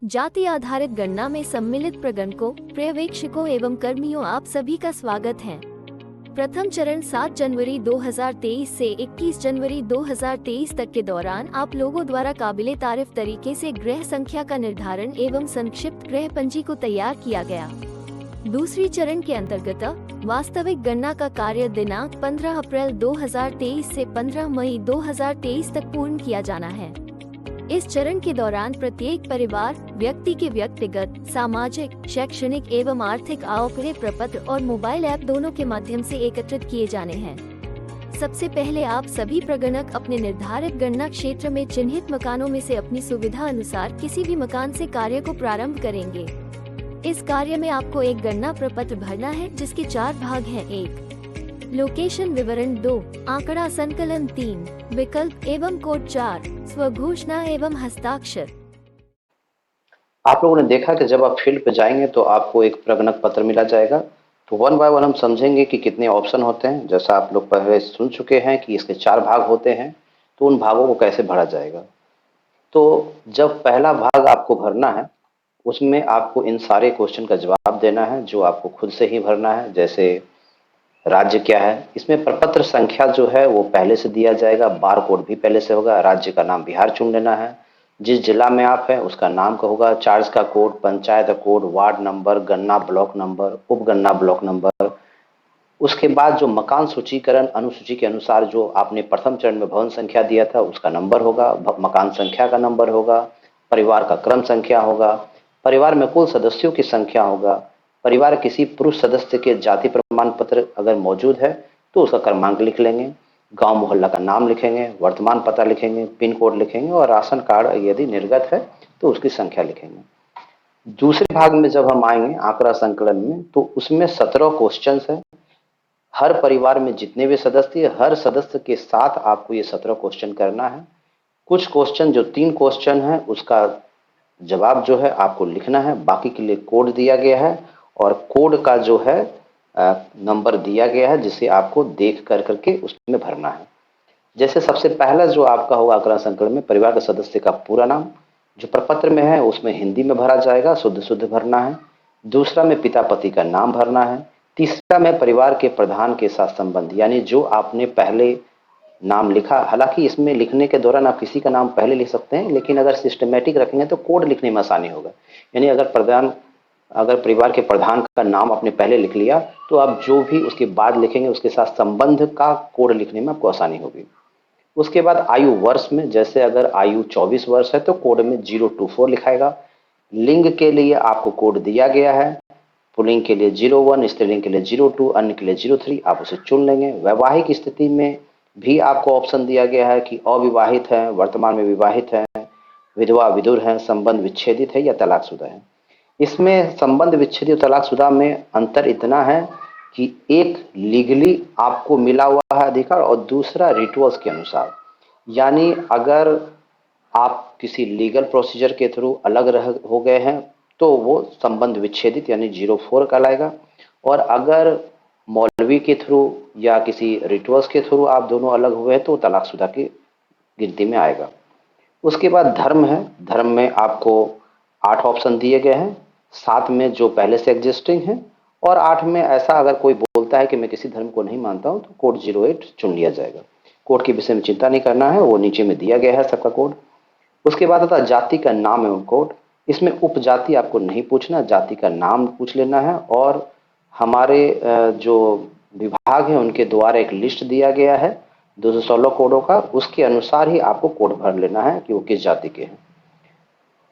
जाति आधारित गणना में सम्मिलित प्रगणकों, पर्यवेक्षकों एवं कर्मियों, आप सभी का स्वागत है। प्रथम चरण 7 जनवरी 2023 से 21 जनवरी 2023 तक के दौरान आप लोगों द्वारा काबिले तारीफ तरीके से गृह संख्या का निर्धारण एवं संक्षिप्त गृह पंजी को तैयार किया गया। दूसरी चरण के अंतर्गत वास्तविक गणना का कार्य दिनांक 15 अप्रैल 2023 से 15 मई 2023 तक पूर्ण किया जाना है। इस चरण के दौरान प्रत्येक परिवार व्यक्ति के व्यक्तिगत, सामाजिक, शैक्षणिक एवं आर्थिक आंकड़े प्रपत्र और मोबाइल ऐप दोनों के माध्यम से एकत्रित किए जाने हैं। सबसे पहले आप सभी प्रगणक अपने निर्धारित गणना क्षेत्र में चिन्हित मकानों में से अपनी सुविधा अनुसार किसी भी मकान से कार्य को प्रारंभ करेंगे। इस कार्य में आपको एक गणना प्रपत्र भरना है जिसके 4 भाग हैं। 1 लोकेशन विवरण, 2 आंकड़ा संकलन, 3 विकल्प एवं कोड, 4 स्वघोषणा एवं हस्ताक्षर। आप लोगों ने देखा कि जब आप फील्ड पे जाएंगे तो आपको एक प्रगणक पत्र मिला जाएगा। तो वन बाय वन हम समझेंगे कि कितने ऑप्शन होते हैं। जैसा आप लोग पहले सुन चुके हैं कि इसके 4 भाग होते हैं, तो उन भागों को कैसे भरा जाएगा। तो जब पहला भाग आपको भरना है, उसमें आपको इन सारे क्वेश्चन का जवाब देना है जो आपको खुद से ही भरना है। जैसे राज्य क्या है, इसमें प्रपत्र संख्या जो है वो पहले से दिया जाएगा, बार कोड भी पहले से होगा। राज्य का नाम बिहार चुन लेना है। जिस जिला में आप हैं उसका नाम का होगा, चार्ज का code, panchayat code, ward number, गन्ना ब्लॉक नंबर, उपगन्ना ब्लॉक नंबर। उसके बाद जो मकान सूचीकरण अनुसूची के अनुसार जो आपने प्रथम चरण में भवन संख्या दिया था उसका नंबर होगा, मकान संख्या का नंबर होगा, परिवार का क्रम संख्या होगा, परिवार में कुल सदस्यों की संख्या होगा, परिवार किसी पुरुष सदस्य के जाति प्रमाण पत्र अगर मौजूद है तो उसका क्रमांक लिख लेंगे, गांव मोहल्ला का नाम लिखेंगे, वर्तमान पता लिखेंगे, पिन कोड लिखेंगे और राशन कार्ड यदि निर्गत है तो उसकी संख्या लिखेंगे। दूसरे भाग में जब हम आएंगे आंकड़ा संकलन में, तो उसमें 17 क्वेश्चंस है। हर परिवार में जितने भी सदस्य, हर सदस्य के साथ आपको ये 17 क्वेश्चन करना है। कुछ क्वेश्चन जो 3 क्वेश्चन है उसका जवाब जो है आपको लिखना है, बाकी के लिए कोड दिया गया है और कोड का जो है नंबर दिया गया है जिसे आपको देख कर करके उसमें भरना है। जैसे सबसे पहला जो आपका होगा आंकड़ा संकलन में, परिवार के सदस्य का पूरा नाम जो प्रपत्र में है उसमें हिंदी में भरा जाएगा, शुद्ध शुद्ध भरना है। दूसरा में पिता पति का नाम भरना है। तीसरा में परिवार के प्रधान के साथ संबंध, यानी जो आपने पहले नाम लिखा, हालांकि इसमें लिखने के दौरान आप किसी का नाम पहले लिख सकते हैं, लेकिन अगर सिस्टमेटिक रखेंगे तो कोड लिखने में आसानी होगा। यानी अगर परिवार के प्रधान का नाम आपने पहले लिख लिया तो आप जो भी उसके बाद लिखेंगे उसके साथ संबंध का कोड लिखने में आपको आसानी होगी। उसके बाद आयु वर्ष में, जैसे अगर आयु 24 वर्ष है तो कोड में 024 लिखाएगा। लिंग के लिए आपको कोड दिया गया है, पुल्लिंग के लिए 01, स्त्रीलिंग के लिए 02, अन्य के लिए 03, आप उसे चुन लेंगे। वैवाहिक स्थिति में भी आपको ऑप्शन दिया गया है कि अविवाहित है, वर्तमान में विवाहित है, विधवा विधुर है, संबंध विच्छेदित है या तलाकशुदा है। इसमें संबंध विच्छेदित तलाकशुदा में अंतर इतना है कि एक लीगली आपको मिला हुआ है अधिकार और दूसरा रिचुअल्स के अनुसार। यानी अगर आप किसी लीगल प्रोसीजर के थ्रू अलग हो गए हैं तो वो संबंध विच्छेदित यानी 04 कहलाएगा, और अगर मौलवी के थ्रू या किसी रिचुअल्स के थ्रू आप दोनों अलग हुए हैं तो तलाकशुदा की गिनती में आएगा। उसके बाद धर्म है, धर्म में आपको 8 ऑप्शन दिए गए हैं, 7 में जो पहले से एग्जिस्टिंग है और 8 में ऐसा अगर कोई बोलता है कि मैं किसी धर्म को नहीं मानता हूं तो कोड 08 चुन लिया जाएगा। कोड के विषय में चिंता नहीं करना है, वो नीचे में दिया गया है सबका कोड। उसके बाद आता जाति का नाम एवं कोड। इसमें उपजाति आपको नहीं पूछना, जाति का नाम पूछ लेना है और हमारे जो विभाग है उनके द्वारा एक लिस्ट दिया गया है 216 कोडों का, उसके अनुसार ही आपको कोड भर लेना है कि वो किस जाति के हैं।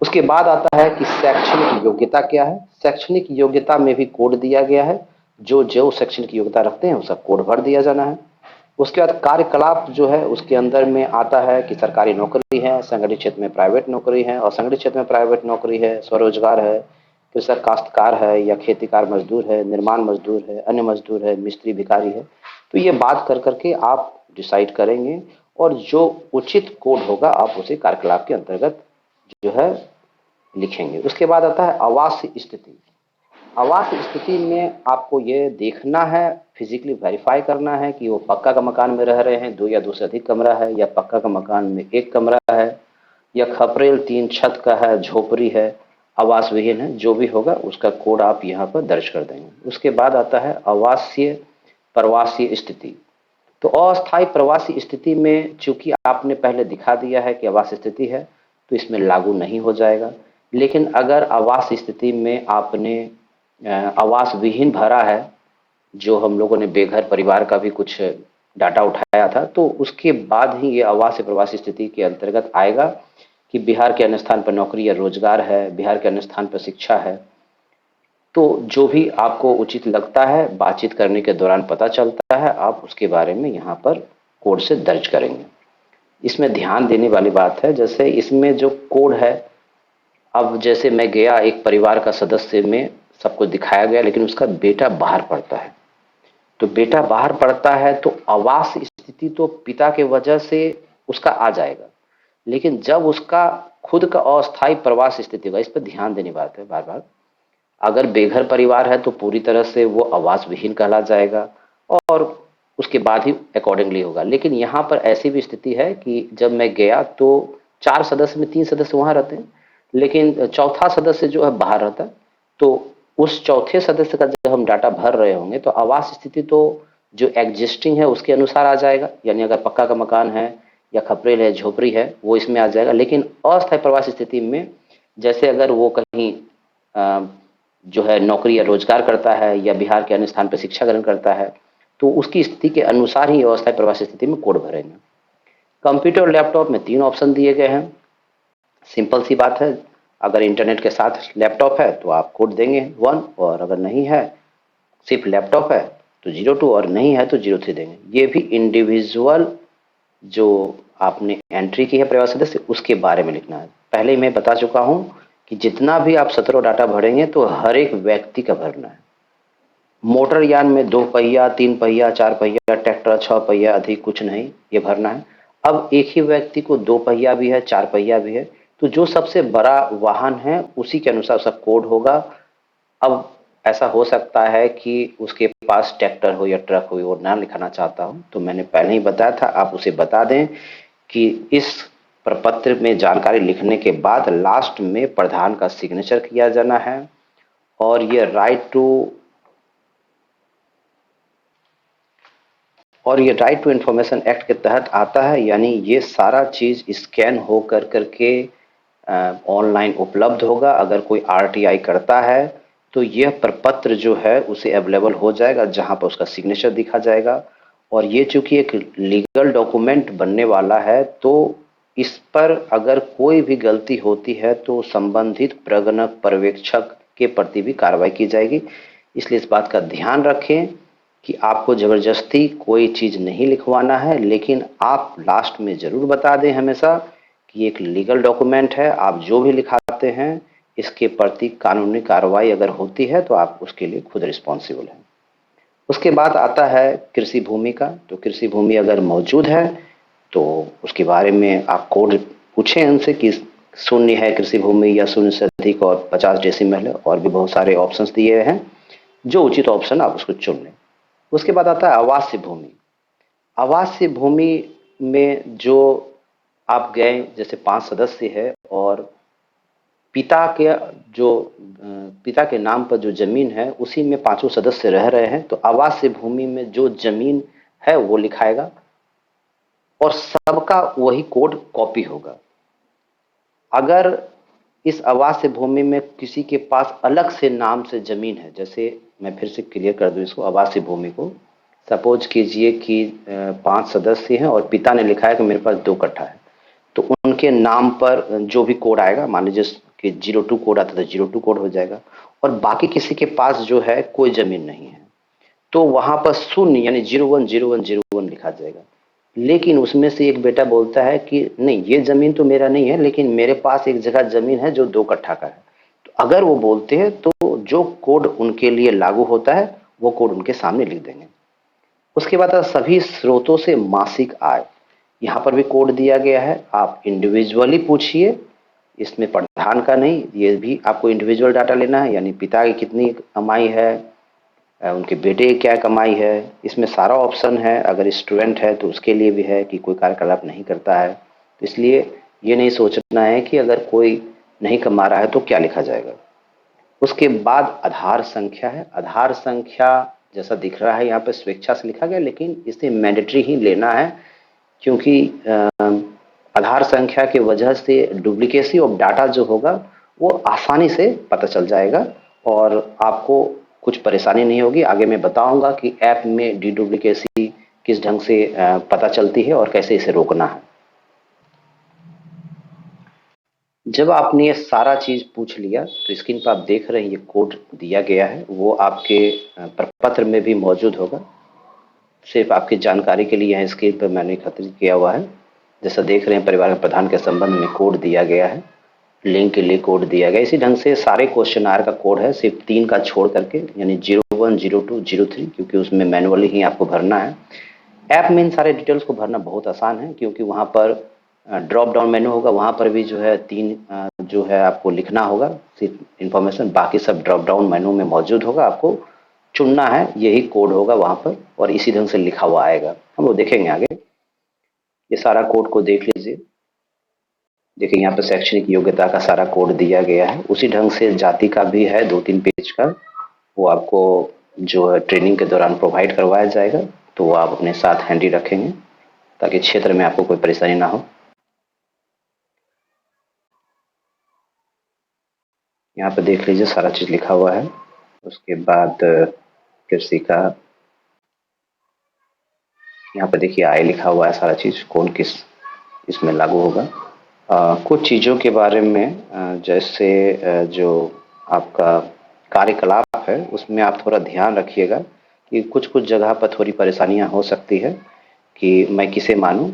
उसके बाद आता है कि शैक्षणिक योग्यता क्या है। शैक्षणिक योग्यता में भी कोड दिया गया है, जो जो शैक्षणिक योग्यता रखते हैं उसका कोड भर दिया जाना है। उसके बाद कार्यकलाप जो है उसके अंदर में आता है कि सरकारी नौकरी है, संगठित क्षेत्र में प्राइवेट नौकरी है, असंगठित क्षेत्र में प्राइवेट नौकरी है, स्वरोजगार है, कृषक काश्तकार है या खेतीकार मजदूर है, निर्माण मजदूर है, अन्य मजदूर है, मिस्त्री भिखारी है। तो ये बात कर करके आप डिसाइड करेंगे और जो उचित कोड होगा आप उसे कार्यकलाप के अंतर्गत जो है लिखेंगे। उसके बाद आता है आवास स्थिति। आवास स्थिति में आपको ये देखना है, फिजिकली वेरीफाई करना है कि वो पक्का का मकान में रह रहे हैं, 2 या 2 से अधिक कमरा है, या पक्का का मकान में 1 कमरा है, या खपरेल 3 छत का है, झोपड़ी है, आवास विहीन है, जो भी होगा उसका कोड आप यहाँ पर दर्ज कर देंगे। उसके बाद आता है आवासीय प्रवासीय स्थिति। तो अस्थायी प्रवासी स्थिति में चूंकि आपने पहले दिखा दिया है कि आवास स्थिति है, तो इसमें लागू नहीं हो जाएगा। लेकिन अगर आवास स्थिति में आपने आवास विहीन भरा है, जो हम लोगों ने बेघर परिवार का भी कुछ डाटा उठाया था, तो उसके बाद ही ये आवास प्रवासी स्थिति के अंतर्गत आएगा कि बिहार के अन्य स्थान पर नौकरी या रोजगार है, बिहार के अन्य स्थान पर शिक्षा है। तो जो भी आपको उचित लगता है, बातचीत करने के दौरान पता चलता है, आप उसके बारे में यहाँ पर कोड से दर्ज करेंगे। इसमें ध्यान देने वाली बात है, जैसे इसमें जो कोड है, अब जैसे मैं गया, एक परिवार का सदस्य में सबको दिखाया गया, लेकिन उसका बेटा बाहर पढ़ता है। तो बेटा बाहर पढ़ता है तो आवास स्थिति तो पिता के वजह से उसका आ जाएगा, लेकिन जब उसका खुद का अस्थायी प्रवास स्थिति होगा, इस पर ध्यान देने बात है बार बार। अगर बेघर परिवार है तो पूरी तरह से वो आवास विहीन कहला जाएगा और उसके बाद ही अकॉर्डिंगली होगा। लेकिन यहाँ पर ऐसी भी स्थिति है कि जब मैं गया तो 4 सदस्य में 3 सदस्य वहाँ रहते हैं, लेकिन चौथा सदस्य जो है बाहर रहता है। तो उस चौथे सदस्य का जब हम डाटा भर रहे होंगे तो आवास स्थिति तो जो एग्जिस्टिंग है उसके अनुसार आ जाएगा, यानी अगर पक्का का मकान है या खपरेल है, झोपड़ी है, वो इसमें आ जाएगा। लेकिन अस्थायी प्रवास स्थिति में जैसे अगर वो कहीं जो है नौकरी या रोजगार करता है या बिहार के अन्य स्थान पर शिक्षा ग्रहण करता है, तो उसकी स्थिति के अनुसार ही अस्थायी प्रवासी स्थिति में कोड भरेंगे। कंप्यूटर और लैपटॉप में 3 ऑप्शन दिए गए हैं। सिंपल सी बात है, अगर इंटरनेट के साथ लैपटॉप है तो आप कोड देंगे 1, और अगर नहीं है, सिर्फ लैपटॉप है तो 02, और नहीं है तो 03 देंगे। ये भी इंडिविजुअल जो आपने एंट्री की है परिवार सदस्य, उसके बारे में लिखना है। पहले ही मैं बता चुका हूं कि जितना भी आप 17 डाटा भरेंगे तो हर एक व्यक्ति का भरना है। मोटर यान में 2 पहिया, 3 पहिया, 4 पहिया, ट्रैक्टर 6 पहिया, अधिक कुछ नहीं, ये भरना है। अब एक ही व्यक्ति को 2 पहिया भी है, 4 पहिया भी है, तो जो सबसे बड़ा वाहन है उसी के अनुसार उसका कोड होगा। अब ऐसा हो सकता है कि उसके पास ट्रैक्टर हो या ट्रक हो, वो ना लिखाना चाहता हूं, तो मैंने पहले ही बताया था, आप उसे बता दें कि इस प्रपत्र में जानकारी लिखने के बाद लास्ट में प्रधान का सिग्नेचर किया जाना है। और ये राइट टू इंफॉर्मेशन एक्ट के तहत आता है, यानी ये सारा चीज स्कैन हो करके ऑनलाइन उपलब्ध होगा। अगर कोई आरटीआई करता है तो यह प्रपत्र जो है उसे अवेलेबल हो जाएगा, जहां पर उसका सिग्नेचर दिखा जाएगा। और ये चूंकि एक लीगल डॉक्यूमेंट बनने वाला है, तो इस पर अगर कोई भी गलती होती है तो संबंधित प्रगणक पर्यवेक्षक के प्रति भी कार्रवाई की जाएगी। इसलिए इस बात का ध्यान रखें कि आपको जबरदस्ती कोई चीज नहीं लिखवाना है, लेकिन आप लास्ट में जरूर बता दें हमेशा कि एक लीगल डॉक्यूमेंट है, आप जो भी लिखाते हैं इसके प्रति कानूनी कार्रवाई अगर होती है तो आप उसके लिए खुद रिस्पॉन्सिबल हैं। उसके बाद आता है कृषि भूमि का। तो कृषि भूमि अगर मौजूद है तो उसके बारे में आप कोड पूछें उनसे कि शून्य है कृषि भूमि या शून्य से अधिक और 50 डेसिमल है, और भी बहुत सारे ऑप्शंस दिए हैं, जो उचित ऑप्शन आप उसको चुन लें। उसके बाद आता है आवासीय भूमि। आवासीय भूमि में जो आप गए, जैसे 5 सदस्य है और पिता के नाम पर जो जमीन है उसी में 5 सदस्य रह रहे हैं, तो आवासीय भूमि में जो जमीन है वो लिखाएगा और सबका वही कोड कॉपी होगा। अगर इस आवासीय भूमि में किसी के पास अलग से नाम से जमीन है, जैसे मैं फिर से क्लियर कर दूं इसको, आवासीय भूमि को सपोज कीजिए कि 5 सदस्य हैं और पिता ने लिखा है कि मेरे पास 2 कट्ठा है, तो उनके नाम पर जो भी कोड आएगा, मान लीजिए कि 02 कोड आता है तो 02 कोड हो जाएगा। और बाकी किसी के पास जो है कोई जमीन नहीं है तो वहां पर शून्य यानी 010101 लिखा जाएगा। लेकिन उसमें से एक बेटा बोलता है कि नहीं, ये जमीन तो मेरा नहीं है, लेकिन मेरे पास एक जगह जमीन है जो 2 कट्ठा का है। तो अगर वो बोलते हैं तो जो कोड उनके लिए लागू होता है वो कोड उनके सामने लिख देंगे। उसके बाद सभी स्रोतों से मासिक आय, यहाँ पर भी कोड दिया गया है। आप इंडिविजुअली पूछिए, इसमें प्रधान का नहीं, ये भी आपको इंडिविजुअल डाटा लेना है, यानी पिता की कितनी कमाई है, उनके बेटे की क्या कमाई है, इसमें सारा ऑप्शन है। अगर स्टूडेंट है तो उसके लिए भी है कि कोई कार्यकलाप नहीं करता है। तो इसलिए ये नहीं सोचना है कि अगर कोई नहीं कमा रहा है तो क्या लिखा जाएगा। उसके बाद आधार संख्या है। आधार संख्या जैसा दिख रहा है यहाँ पे स्वेच्छा से लिखा गया, लेकिन इसे मैंडेटरी ही लेना है, क्योंकि आधार संख्या की वजह से डुप्लीकेसी ऑफ डाटा जो होगा वो आसानी से पता चल जाएगा और आपको कुछ परेशानी नहीं होगी। आगे मैं बताऊंगा कि ऐप में डुप्लीकेसी किस ढंग से पता चलती है और कैसे इसे रोकना है। जब आपने ये सारा चीज पूछ लिया तो स्क्रीन पर आप देख रहे हैं ये कोड दिया गया है, वो आपके प्रपत्र में भी मौजूद होगा। सिर्फ आपकी जानकारी के लिए यहाँ स्क्रीन पर मैंने एकत्रित किया हुआ है। जैसा देख रहे हैं परिवार के प्रधान के संबंध में कोड दिया गया है, लिंक के लिए कोड दिया गया। इसी ढंग से सारे क्वेश्चन आर का कोड है, सिर्फ 3 का छोड़ करके, यानी 01, 02, 03, क्योंकि उसमें मैनुअली ही आपको भरना है। ऐप में इन सारे डिटेल्स को भरना बहुत आसान है, क्योंकि वहाँ पर ड्रॉप डाउन मेनू होगा, वहाँ पर भी जो है 3 जो है आपको लिखना होगा सिर्फ इन्फॉर्मेशन, बाकी सब ड्रॉप डाउन मेनू में मौजूद होगा। आपको चुनना है, यही कोड होगा वहाँ पर और इसी ढंग से लिखा हुआ आएगा। हम लोग देखेंगे आगे। ये सारा कोड को देख लीजिए। देखिए यहाँ पर शैक्षणिक योग्यता का सारा कोड दिया गया है, उसी ढंग से जाति का भी है 2-3 पेज का, वो आपको जो है ट्रेनिंग के दौरान प्रोवाइड करवाया जाएगा, तो वो आप अपने साथ हैंडी रखेंगे ताकि क्षेत्र में आपको कोई परेशानी ना हो। यहाँ पे देख लीजिए सारा चीज लिखा हुआ है। उसके बाद कृषि का यहाँ पे देखिए आय लिखा हुआ है, सारा चीज कौन किस इसमें लागू होगा। कुछ चीज़ों के बारे में जैसे जो आपका कार्यकलाप है उसमें आप थोड़ा ध्यान रखिएगा कि कुछ कुछ जगह पर थोड़ी परेशानियां हो सकती है कि मैं किसे मानूं,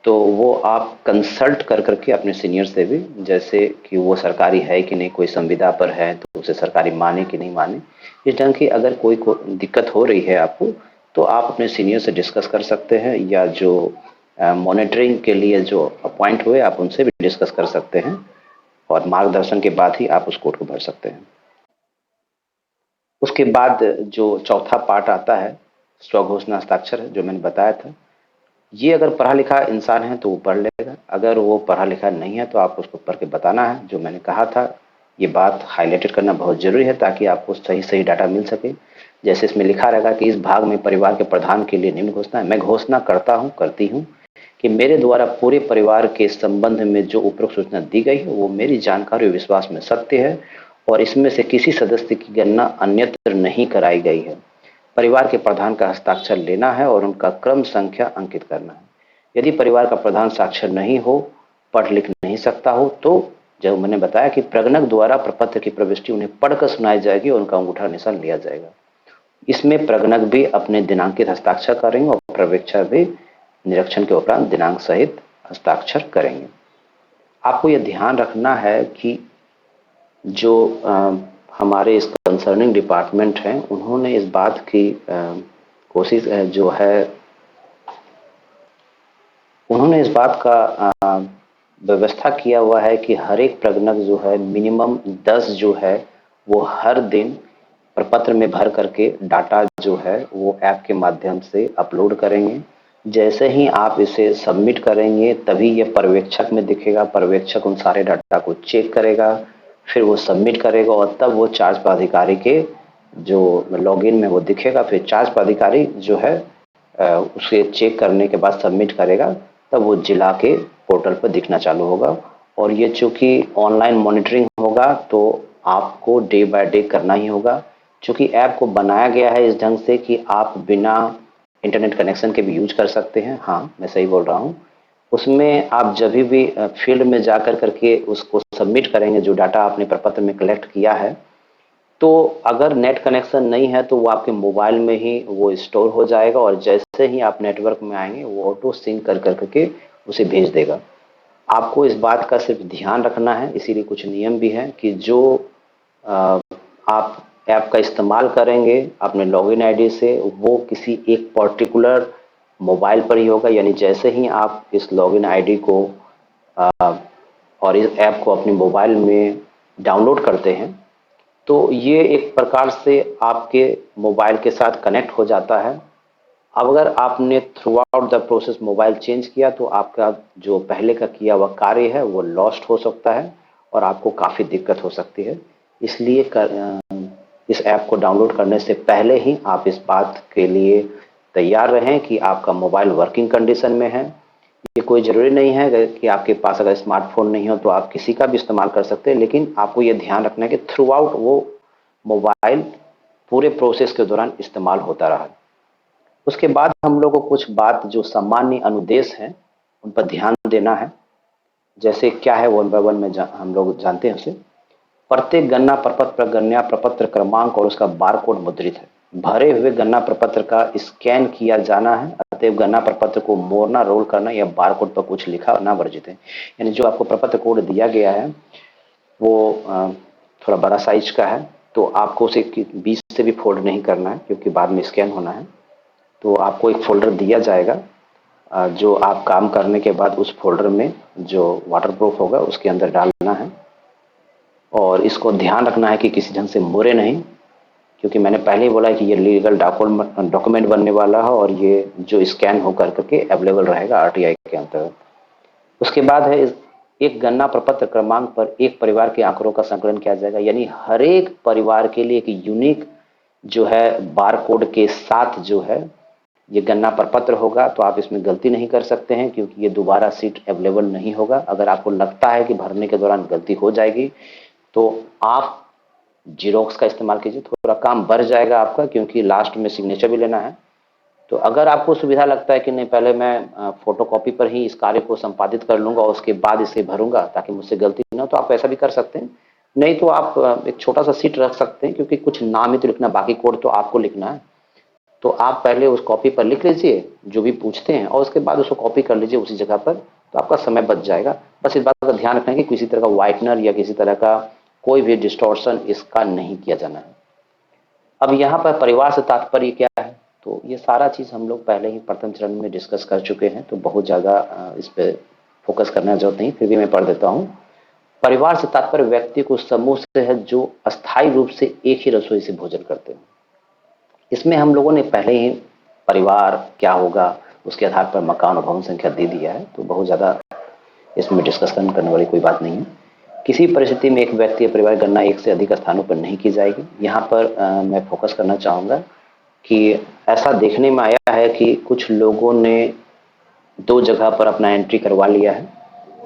तो वो आप कंसल्ट कर करके अपने सीनियर से भी, जैसे कि वो सरकारी है कि नहीं, कोई संविदा पर है तो उसे सरकारी माने कि नहीं माने, इस ढंग की अगर कोई दिक्कत हो रही है आपको तो आप अपने सीनियर से डिस्कस कर सकते हैं, या जो मॉनिटरिंग के लिए जो अपॉइंट हुए आप उनसे भी डिस्कस कर सकते हैं और मार्गदर्शन के बाद ही आप उस कोड को भर सकते हैं। उसके बाद जो चौथा पार्ट आता है स्वघोषणा हस्ताक्षर है, जो मैंने बताया था। ये अगर पढ़ा लिखा इंसान है तो वो पढ़ लेगा, अगर वो पढ़ा लिखा नहीं है तो आप उसको पढ़ के बताना है। जो मैंने कहा था ये बात हाईलाइटेड करना बहुत जरूरी है ताकि आपको सही सही डाटा मिल सके। जैसे इसमें लिखा रहेगा कि इस भाग में परिवार के प्रधान के लिए निम्न घोषणा है। मैं घोषणा करता हूँ, करती हूँ कि मेरे द्वारा पूरे परिवार के संबंध में जो उपरोक्त सूचना दी गई है वो मेरी जानकारी और विश्वास में सत्य है और इसमें से किसी सदस्य की गणना अन्यत्र नहीं कराई गई है। परिवार के प्रधान का हस्ताक्षर लेना है और उनका क्रम संख्या अंकित करना है। यदि परिवार का प्रधान साक्षर नहीं हो, पढ़ लिख नहीं सकता हो, तो जब मैंने बताया कि प्रगणक द्वारा प्रपत्र की प्रविष्टि उन्हें पढ़कर सुनाई जाएगी और उनका अंगूठा निशान लिया जाएगा। इसमें प्रगणक भी अपने दिनांकित हस्ताक्षर करेंगे और पर्यवेक्षक भी निरीक्षण के उपरांत दिनांक सहित हस्ताक्षर करेंगे। आपको यह ध्यान रखना है कि जो हमारे इस कंसर्निंग डिपार्टमेंट हैं उन्होंने इस बात की कोशिश जो है उन्होंने इस बात का व्यवस्था किया हुआ है कि हर एक प्रगणक जो है मिनिमम 10 जो है वो हर दिन प्रपत्र में भर करके डाटा जो है वो ऐप के माध्यम से अपलोड करेंगे। जैसे ही आप इसे सबमिट करेंगे तभी ये पर्यवेक्षक में दिखेगा, पर्यवेक्षक उन सारे डाटा को चेक करेगा, फिर वो सबमिट करेगा और तब वो चार्ज पदाधिकारी के जो लॉगिन में वो दिखेगा। फिर चार्ज पदाधिकारी जो है उसे चेक करने के बाद सबमिट करेगा, तब वो जिला के पोर्टल पर दिखना चालू होगा। और ये चूंकि ऑनलाइन मॉनिटरिंग होगा तो आपको डे बाय डे करना ही होगा, चूंकि ऐप को बनाया गया है इस ढंग से कि आप बिना इंटरनेट कनेक्शन के भी यूज कर सकते हैं। हाँ, मैं सही बोल रहा हूँ। उसमें आप जब भी फील्ड में जाकर करके उसको सबमिट करेंगे जो डाटा आपने प्रपत्र में कलेक्ट किया है, तो अगर नेट कनेक्शन नहीं है तो वो आपके मोबाइल में ही वो स्टोर हो जाएगा और जैसे ही आप नेटवर्क में आएंगे वो ऑटो सिंक कर करके उसे भेज देगा। आपको इस बात का सिर्फ ध्यान रखना है, इसीलिए कुछ नियम भी हैं कि जो आप ऐप का इस्तेमाल करेंगे अपने लॉगिन आईडी से वो किसी एक पर्टिकुलर मोबाइल पर ही होगा। यानी जैसे ही आप इस लॉगिन आईडी को और इस ऐप को अपने मोबाइल में डाउनलोड करते हैं तो ये एक प्रकार से आपके मोबाइल के साथ कनेक्ट हो जाता है। अब अगर आपने through out the process mobile change किया तो आपका जो पहले का किया हुआ कार्य है वो लॉस्ट हो सकता है और आपको काफ़ी दिक्कत हो सकती है। इसलिए इस ऐप को डाउनलोड करने से पहले ही आप इस बात के लिए तैयार रहें कि आपका मोबाइल वर्किंग कंडीशन में है। ये कोई ज़रूरी नहीं है कि आपके पास अगर स्मार्टफ़ोन नहीं हो तो आप किसी का भी इस्तेमाल कर सकते हैं, लेकिन आपको ये ध्यान रखना है कि थ्रू आउट वो मोबाइल पूरे प्रोसेस के दौरान इस्तेमाल होता रहा। उसके बाद हम लोग को कुछ बात जो सामान्य अनुदेश हैं, उन पर ध्यान देना है। जैसे क्या है, वन बाय वन में हम लोग जानते हैं उसे। प्रत्येक गणना प्रपत्र पर गणना प्रपत्र क्रमांक और उसका बारकोड मुद्रित है। भरे हुए गणना प्रपत्र का स्कैन किया जाना है, अतएव गणना प्रपत्र को मोड़ना, रोल करना या बारकोड पर कुछ लिखा ना वर्जित है। यानी जो आपको प्रपत्र कोड दिया गया है वो थोड़ा बड़ा साइज का है, तो आपको उसे 20 से भी फोल्ड नहीं करना है क्योंकि बाद में स्कैन होना है। तो आपको एक फोल्डर दिया जाएगा, जो आप काम करने के बाद उस फोल्डर में जो वाटरप्रूफ होगा उसके अंदर डालना है। और इसको ध्यान रखना है कि किसी ढंग से मुड़े नहीं, क्योंकि मैंने पहले ही बोला कि ये लीगल डॉक्यूमेंट बनने वाला है और ये जो स्कैन हो करके अवेलेबल रहेगा आरटीआई के अंतर्गत। उसके बाद है एक गणना प्रपत्र क्रमांक पर एक परिवार के आंकड़ों का संकलन किया जाएगा। यानी हर एक परिवार के लिए एक यूनिक जो है बारकोड के साथ जो है ये गणना प्रपत्र होगा। तो आप इसमें गलती नहीं कर सकते हैं क्योंकि ये दोबारा सीट अवेलेबल नहीं होगा। अगर आपको लगता है कि भरने के दौरान गलती हो जाएगी तो आप जीरोक्स का इस्तेमाल कीजिए, थोड़ा काम बढ़ जाएगा आपका क्योंकि लास्ट में सिग्नेचर भी लेना है। तो अगर आपको सुविधा लगता है कि नहीं, पहले मैं फोटोकॉपी पर ही इस कार्य को संपादित कर लूंगा और उसके बाद इसे भरूंगा ताकि मुझसे गलती ना हो, तो आप ऐसा भी कर सकते हैं। नहीं तो आप एक छोटा सा सीट रख सकते हैं क्योंकि कुछ नाम ही तो लिखना, बाकी कोड तो आपको लिखना है। तो आप पहले उस कॉपी पर लिख लीजिए जो भी पूछते हैं और उसके बाद उसको कॉपी कर लीजिए उसी जगह पर, तो आपका समय बच जाएगा। बस इस बात का ध्यान रखना है कि किसी तरह का व्हाइटनर या किसी तरह का कोई भी डिस्टॉर्शन इसका नहीं किया जाना है। अब यहाँ पर परिवार से तात्पर्य क्या है, तो ये सारा चीज़ हम लोग पहले ही प्रथम चरण में डिस्कस कर चुके हैं, तो बहुत ज़्यादा इस पर फोकस करने की जरूरत नहीं, फिर भी मैं पढ़ देता हूँ। परिवार से तात्पर्य व्यक्ति को समूह से है जो अस्थायी रूप से एक ही रसोई से भोजन करते हैं। इसमें हम लोगों ने पहले ही परिवार क्या होगा उसके आधार पर मकान और भवन संख्या दे दिया है, तो बहुत ज़्यादा इसमें डिस्कस करने वाली कोई बात नहीं है। किसी परिस्थिति में एक व्यक्ति या परिवार गणना एक से अधिक स्थानों पर नहीं की जाएगी। यहाँ पर मैं फोकस करना चाहूँगा कि ऐसा देखने में आया है कि कुछ लोगों ने 2 जगह पर अपना एंट्री करवा लिया है।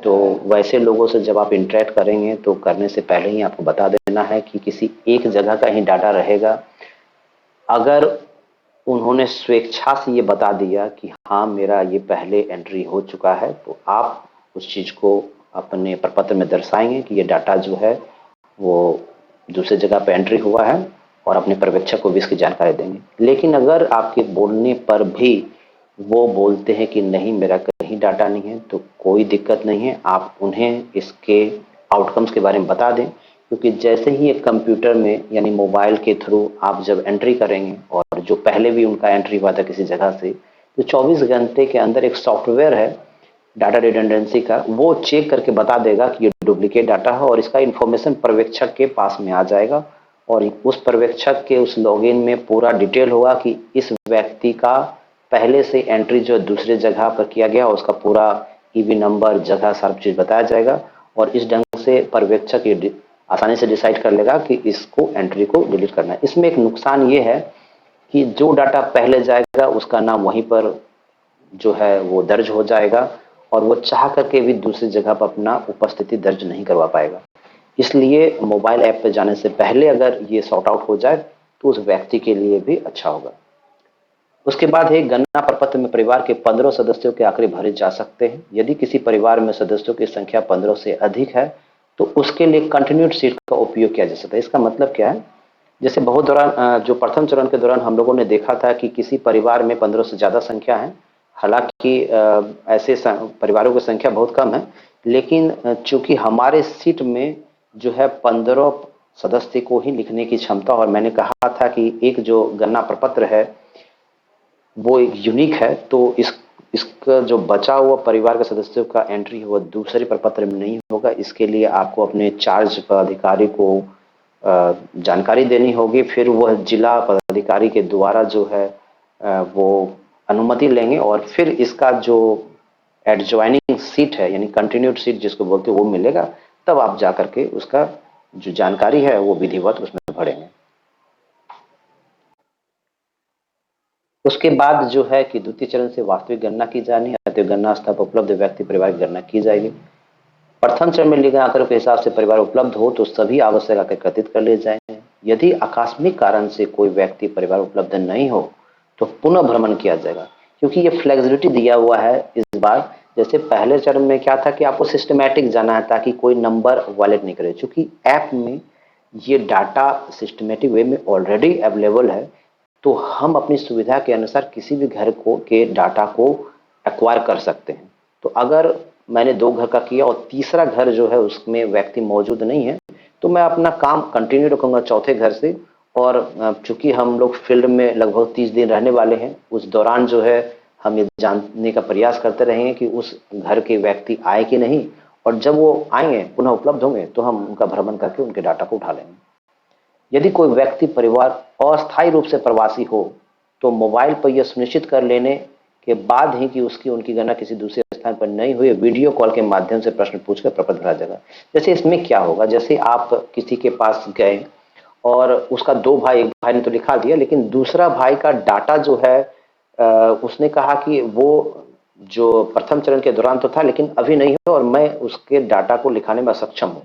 तो वैसे लोगों से जब आप इंटरेक्ट करेंगे तो करने से पहले ही आपको बता देना है कि किसी एक जगह का ही डाटा रहेगा। अगर उन्होंने स्वेच्छा से ये बता दिया कि हाँ मेरा ये पहले एंट्री हो चुका है, तो आप उस चीज़ को अपने प्रपत्र में दर्शाएंगे कि ये डाटा जो है वो दूसरी जगह पर एंट्री हुआ है और अपने पर्यवेक्षक को भी इसकी जानकारी देंगे। लेकिन अगर आपके बोलने पर भी वो बोलते हैं कि नहीं मेरा कहीं डाटा नहीं है, तो कोई दिक्कत नहीं है, आप उन्हें इसके आउटकम्स के बारे में बता दें। क्योंकि जैसे ही एक कंप्यूटर में यानी मोबाइल के थ्रू आप जब एंट्री करेंगे और जो पहले भी उनका एंट्री हुआ था किसी जगह से, तो 24 घंटे के अंदर एक सॉफ्टवेयर है डाटा रिडंडेंसी का, वो चेक करके बता देगा कि ये डुप्लीकेट डाटा है और इसका इन्फॉर्मेशन पर्यवेक्षक के पास में आ जाएगा और उस पर्यवेक्षक के उस लॉगिन में पूरा डिटेल होगा कि इस व्यक्ति का पहले से एंट्री जो दूसरे जगह पर किया गया उसका पूरा ईवी नंबर, जगह, सब चीज़ बताया जाएगा और इस ढंग से पर्यवेक्षक ये आसानी से डिसाइड कर लेगा कि इसको एंट्री को डिलीट करना है। इसमें एक नुकसान ये है कि जो डाटा पहले जाएगा उसका नाम वहीं पर जो है वो दर्ज हो जाएगा और वो चाह करके भी दूसरी जगह पर अपना उपस्थिति दर्ज नहीं करवा पाएगा। इसलिए मोबाइल ऐप पर जाने से पहले अगर ये सॉर्ट आउट हो जाए तो उस व्यक्ति के लिए भी अच्छा होगा। उसके बाद है गणना प्रपत्र में परिवार के 15 सदस्यों के आंकड़े भरे जा सकते हैं। यदि किसी परिवार में सदस्यों की संख्या 15 से अधिक है तो उसके लिए कंटिन्यूड सीट का उपयोग किया जा सकता है। इसका मतलब क्या है, जैसे बहुत दौरान जो प्रथम चरण के दौरान हम लोगों ने देखा था कि किसी परिवार में 15 से ज़्यादा संख्या है, हालांकि ऐसे परिवारों की संख्या बहुत कम है, लेकिन चूंकि हमारे सीट में जो है 15 सदस्य को ही लिखने की क्षमता, और मैंने कहा था कि एक जो गणना प्रपत्र है वो एक यूनिक है, तो इसका जो बचा हुआ परिवार के सदस्यों का एंट्री वो दूसरे प्रपत्र में नहीं होगा। इसके लिए आपको अपने चार्ज पदाधिकारी को जानकारी देनी होगी, फिर वह जिला पदाधिकारी के द्वारा जो है वो अनुमति लेंगे और फिर इसका जो एडजॉइनिंग सीट है यानी कंटिन्यूड सीट जिसको बोलते हैं वो मिलेगा, तब आप जा करके उसका जो जानकारी है वो विधिवत उसमें भरेंगे। उसके बाद जो है कि द्वितीय चरण से वास्तविक गणना की जानी है, अतः गणना स्थल पर उपलब्ध व्यक्ति परिवार की गणना की जाएगी। प्रथम चरण में लिए गए आंकड़ों के हिसाब से परिवार उपलब्ध हो तो सभी आवश्यक आंकड़े एकत्रित कर लिए जाएंगे। यदि आकस्मिक कारण से कोई व्यक्ति परिवार उपलब्ध नहीं हो तो पुनः भ्रमण किया जाएगा, क्योंकि ये फ्लेक्सिबिलिटी दिया हुआ है इस बार। जैसे पहले चरण में क्या था कि आपको सिस्टमैटिक जाना है ताकि कोई नंबर वायलेट नहीं करे, क्योंकि ऐप में ये डाटा सिस्टमैटिक वे में ऑलरेडी अवेलेबल है, तो हम अपनी सुविधा के अनुसार किसी भी घर को के डाटा को एक्वायर कर सकते हैं। तो अगर मैंने 2 घर का किया और तीसरा घर जो है उसमें व्यक्ति मौजूद नहीं है, तो मैं अपना काम कंटिन्यू रखूंगा चौथे घर से। और चूंकि हम लोग फील्ड में लगभग 30 दिन रहने वाले हैं, उस दौरान जो है हम ये जानने का प्रयास करते रहेंगे कि उस घर के व्यक्ति आए कि नहीं, और जब वो आएंगे पुनः उपलब्ध होंगे तो हम उनका भ्रमण करके उनके डाटा को उठा लेंगे। यदि कोई व्यक्ति परिवार अस्थायी रूप से प्रवासी हो तो मोबाइल पर यह सुनिश्चित कर लेने के बाद ही कि उसकी उनकी गणना किसी दूसरे स्थान पर नहीं हुई, वीडियो कॉल के माध्यम से प्रश्न पूछकर प्रपत्र भरा जाएगा। जैसे इसमें क्या होगा, जैसे आप किसी के पास गए और उसका 2 भाई, एक भाई ने तो लिखा दिया लेकिन दूसरा भाई का डाटा जो है उसने कहा कि वो जो प्रथम चरण के दौरान तो था लेकिन अभी नहीं है और मैं उसके डाटा को लिखाने में सक्षम हूं,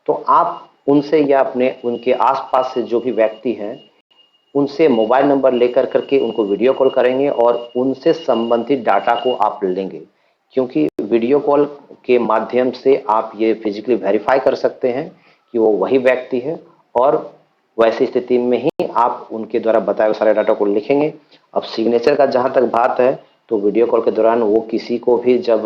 तो आप उनसे या अपने उनके आसपास से जो भी व्यक्ति हैं उनसे मोबाइल नंबर लेकर करके उनको वीडियो कॉल करेंगे और उनसे संबंधित डाटा को आप लेंगे, क्योंकि वीडियो कॉल के माध्यम से आप ये फिजिकली वेरीफाई कर सकते हैं कि वो वही व्यक्ति है, और वैसी स्थिति में ही आप उनके द्वारा बताए हुए सारे डाटा को लिखेंगे। अब सिग्नेचर का जहां तक बात है तो वीडियो कॉल के दौरान वो किसी को भी जब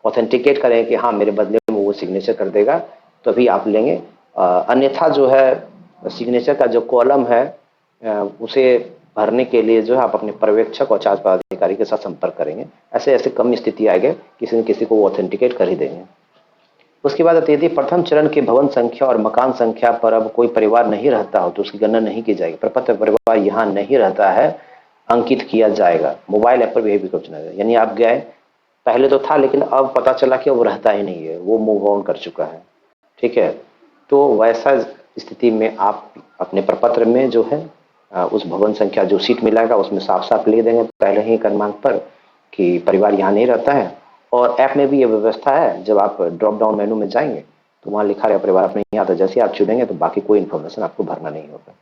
ऑथेंटिकेट करें कि हाँ मेरे बदले में वो सिग्नेचर कर देगा तभी आप लेंगे। अन्यथा जो है सिग्नेचर का जो कॉलम है उसे भरने के लिए जो है आप अपने पर्यवेक्षक और चार्ज पदाधिकारी के साथ संपर्क करेंगे। ऐसे ऐसे कम स्थिति आएगी किसी न किसी को वो ऑथेंटिकेट कर ही देंगे। उसके बाद यदि प्रथम चरण के भवन संख्या और मकान संख्या पर अब कोई परिवार नहीं रहता हो तो उसकी गणना नहीं की जाएगी। प्रपत्र परिवार यहाँ नहीं रहता है अंकित किया जाएगा। मोबाइल ऐप पर भी यही विकल्प चुना जाएगा, यानी आप गए पहले तो था लेकिन अब पता चला कि वो रहता ही नहीं है, वो मूव ऑन कर चुका है, ठीक है। तो वैसा स्थिति में आप अपने प्रपत्र में जो है उस भवन संख्या जो सीट मिलेगा उसमें साफ साफ लिख देंगे पहले ही क्रमांक पर कि परिवार यहाँ नहीं रहता है। और ऐप में भी ये व्यवस्था है, जब आप ड्रॉप डाउन मेनू में जाएंगे तो वहाँ लिखा रहेगा परिवार अपने यहाँ आता, जैसे आप चुनेंगे तो बाकी कोई इन्फॉर्मेशन आपको भरना नहीं होगा।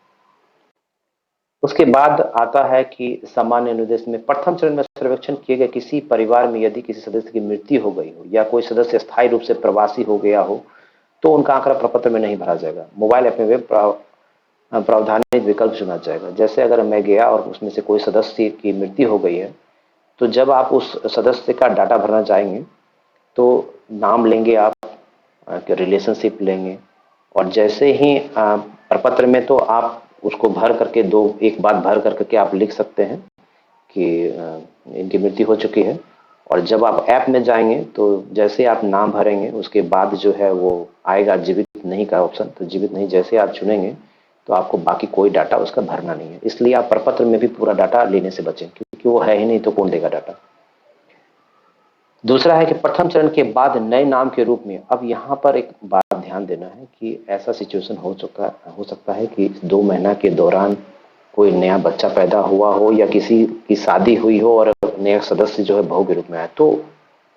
उसके बाद आता है कि सामान्य निर्देश में प्रथम चरण में सर्वेक्षण किए गए किसी परिवार में यदि किसी सदस्य की मृत्यु हो गई हो या कोई सदस्य स्थायी रूप से प्रवासी हो गया हो तो उनका आंकड़ा प्रपत्र में नहीं भरा जाएगा। मोबाइल ऐप में वे प्रावधानित विकल्प चुना जाएगा। जैसे अगर मैं गया और उसमें से कोई सदस्य की मृत्यु हो गई है तो जब आप उस सदस्य का डाटा भरना चाहेंगे तो नाम लेंगे, आप रिलेशनशिप लेंगे, और जैसे ही प्रपत्र में तो आप उसको भर करके एक बार भर करके आप लिख सकते हैं कि इनकी मृत्यु हो चुकी है। और जब आप ऐप में जाएंगे तो जैसे आप नाम भरेंगे उसके बाद जो है वो आएगा जीवित नहीं का ऑप्शन, तो जीवित नहीं जैसे आप चुनेंगे तो आपको बाकी कोई डाटा उसका भरना नहीं है। इसलिए आप प्रपत्र में भी पूरा डाटा लेने से बचें, क्योंकि वो है ही नहीं तो कौन देगा डाटा। दूसरा है कि प्रथम चरण के बाद नए नाम के रूप में, अब यहाँ पर एक बात ध्यान देना है कि ऐसा सिचुएशन हो सकता है कि 2 महीना के दौरान कोई नया बच्चा पैदा हुआ हो या किसी की शादी हुई हो और नया सदस्य जो है बहू के रूप में आए, तो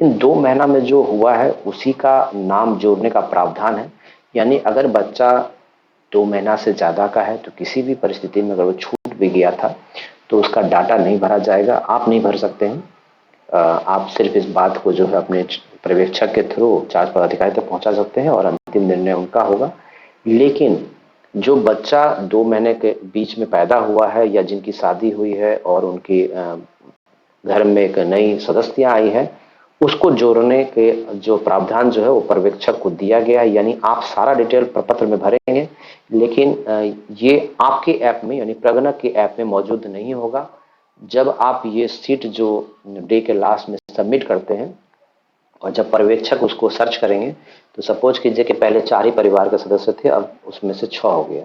इन 2 महीना में जो हुआ है उसी का नाम जोड़ने का प्रावधान है। यानी अगर बच्चा 2 महीना से ज्यादा का है तो किसी भी परिस्थिति में अगर वो छूट भी गया था तो उसका डाटा नहीं भरा जाएगा। आप नहीं भर सकते हैं, आप सिर्फ इस बात को जो है अपने पर्यवेक्षक के थ्रू चार्ज पदाधिकारी तक पहुंचा सकते हैं और अंतिम निर्णय उनका होगा। लेकिन जो बच्चा 2 महीने के बीच में पैदा हुआ है या जिनकी शादी हुई है और उनकी घर में एक नई सदस्य आई है, उसको जोड़ने के जो प्रावधान जो है वो पर्यवेक्षक को दिया गया है। यानी आप सारा डिटेल प्रपत्र में भरेंगे लेकिन ये आपके ऐप में यानी प्रगणक के ऐप में मौजूद नहीं होगा। जब आप ये सीट जो डे के लास्ट में सबमिट करते हैं और जब पर्यवेक्षक उसको सर्च करेंगे तो सपोज कीजिए कि पहले 4 ही परिवार के सदस्य थे, अब उसमें से 6 हो गया,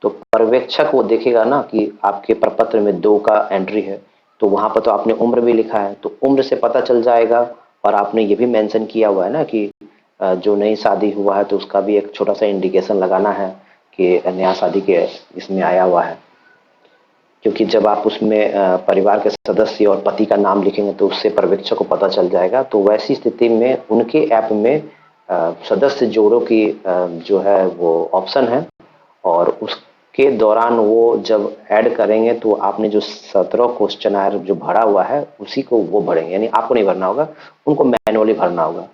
तो पर्यवेक्षक वो देखेगा ना कि आपके प्रपत्र में 2 का एंट्री है, तो वहां पर तो आपने उम्र भी लिखा है, तो उम्र से पता चल जाएगा। और आपने ये भी मेंशन किया हुआ है ना कि जो नई शादी हुआ है तो उसका भी एक छोटा सा इंडिकेशन लगाना है कि नया शादी के इसमें आया हुआ है, क्योंकि जब आप उसमें परिवार के सदस्य और पति का नाम लिखेंगे तो उससे पर्यवेक्षक को पता चल जाएगा। तो वैसी स्थिति में उनके ऐप में सदस्य जोड़ों की जो है वो ऑप्शन है, और उसके दौरान वो जब ऐड करेंगे तो आपने जो 17 क्वेश्चन जो भरा हुआ है उसी को वो भरेंगे, यानी आपको नहीं भरना होगा, उनको मैनुअली भरना होगा।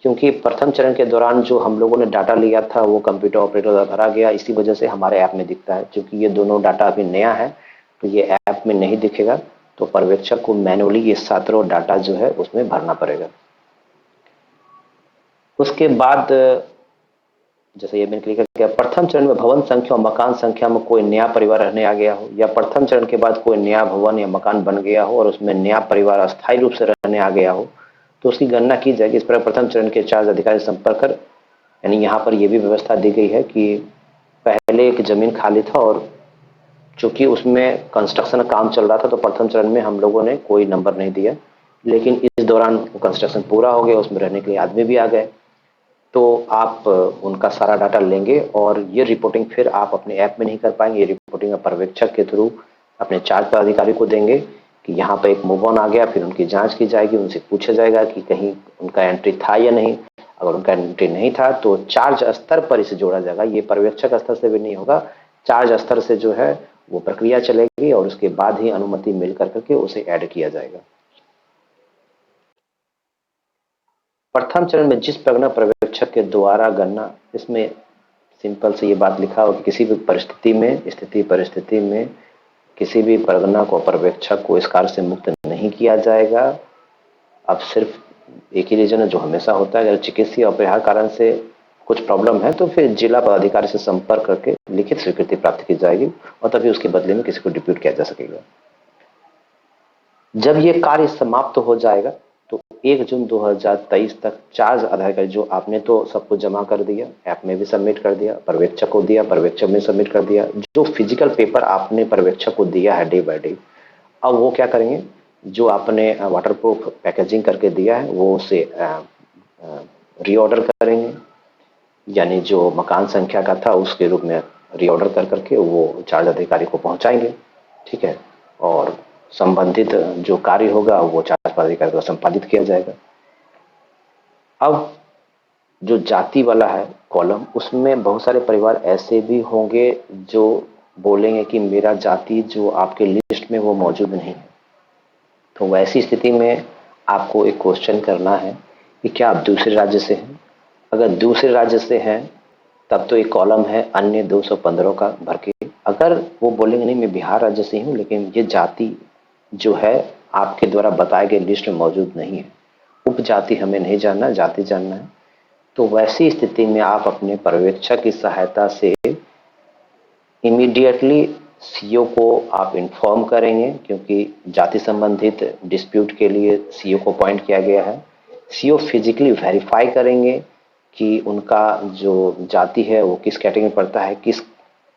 क्योंकि प्रथम चरण के दौरान जो हम लोगों ने डाटा लिया था वो कंप्यूटर ऑपरेटर द्वारा भरा गया, इसी वजह से हमारे ऐप में दिखता है। क्योंकि ये दोनों डाटा अभी नया है तो ये ऐप में नहीं दिखेगा, तो पर्यवेक्षक को मैनुअली ये 17 डाटा जो है उसमें भरना पड़ेगा। उसके बाद जैसे ये मैंने लिखा गया, प्रथम चरण में भवन संख्या और मकान संख्या में कोई नया परिवार रहने आ गया हो, या प्रथम चरण के बाद कोई नया भवन या मकान बन गया हो और उसमें नया परिवार अस्थायी रूप से रहने आ गया हो, तो उसकी गणना की जाएगी। इस पर प्रथम चरण के चार्ज अधिकारी से संपर्क कर, यानी यहाँ पर यह भी व्यवस्था दी गई है कि पहले एक जमीन खाली था और चूंकि उसमें कंस्ट्रक्शन का काम चल रहा था तो प्रथम चरण में हम लोगों ने कोई नंबर नहीं दिया, लेकिन इस दौरान कंस्ट्रक्शन पूरा हो गया, उसमें रहने के लिए आदमी भी आ गए, तो आप उनका सारा डाटा लेंगे और ये रिपोर्टिंग फिर आप अपने ऐप में नहीं कर पाएंगे। ये रिपोर्टिंग आप पर्यवेक्षक के थ्रू अपने चार्ज पदाधिकारी को देंगे कि यहाँ पर एक मूव ऑन आ गया, फिर उनकी जांच की जाएगी, उनसे पूछा जाएगा कि कहीं उनका एंट्री था या नहीं। अगर उनका एंट्री नहीं था तो चार्ज स्तर पर इसे जोड़ा जाएगा, ये पर्यवेक्षक स्तर से भी नहीं होगा, चार्ज स्तर से जो है वो प्रक्रिया चलेगी और उसके बाद ही अनुमति मिल करके उसे ऐड किया जाएगा। प्रथम चरण में जिस प्रगणक पर्यवेक्षक के द्वारा गणना, इसमें सिंपल से ये बात लिखा हो कि किसी भी परिस्थिति में किसी भी प्रगणक और पर्यवेक्षक को इस कार्य से मुक्त नहीं किया जाएगा। अब सिर्फ एक ही रीजन है जो हमेशा होता है, अगर चिकित्सीय और अपरिहार्य कारण से कुछ प्रॉब्लम है तो फिर जिला पदाधिकारी से संपर्क करके लिखित स्वीकृति प्राप्त की जाएगी और तभी उसके बदले में किसी को डिप्यूट किया जा सकेगा। जब ये कार्य समाप्त हो जाएगा तो 1 जून 2023 तक चार्ज अधिकारी, जो आपने तो सब कुछ जमा कर दिया, ऐप में भी सबमिट कर दिया, पर्यवेक्षक को दिया, पर्यवेक्षक में सबमिट कर दिया, जो फिजिकल पेपर आपने पर्यवेक्षक को दिया है डे बाय डे, अब वो क्या करेंगे, जो आपने वाटरप्रूफ पैकेजिंग करके दिया है वो उसे रीऑर्डर करेंगे, यानी जो मकान संख्या का था उसके रूप में रीऑर्डर कर करके वो चार्ज अधिकारी को पहुंचाएंगे। ठीक है, और संबंधित जो कार्य होगा वो चार्ज पदाधिकारी द्वारा संपादित किया जाएगा। अब जो जाति वाला है कॉलम, उसमें बहुत सारे परिवार ऐसे भी होंगे जो बोलेंगे कि मेरा जाति जो आपके लिस्ट में वो मौजूद नहीं है, तो वैसी स्थिति में आपको एक क्वेश्चन करना है कि क्या आप दूसरे राज्य से हैं। अगर दूसरे राज्य से हैं तब तो एक कॉलम है अन्य 215 का भर के। अगर वो बोलेंगे नहीं मैं बिहार राज्य से हूँ लेकिन ये जाति जो है आपके द्वारा बताए गए लिस्ट में मौजूद नहीं है, उपजाति हमें नहीं जानना, जाति जानना है, तो वैसी स्थिति में आप अपने पर्यवेक्षक की सहायता से इमीडिएटली सीओ को आप इन्फॉर्म करेंगे, क्योंकि जाति संबंधित डिस्प्यूट के लिए सीओ को अपॉइंट किया गया है। सीओ फिजिकली वेरीफाई करेंगे कि उनका जो जाति है वो किस कैटेगरी में पड़ता है, किस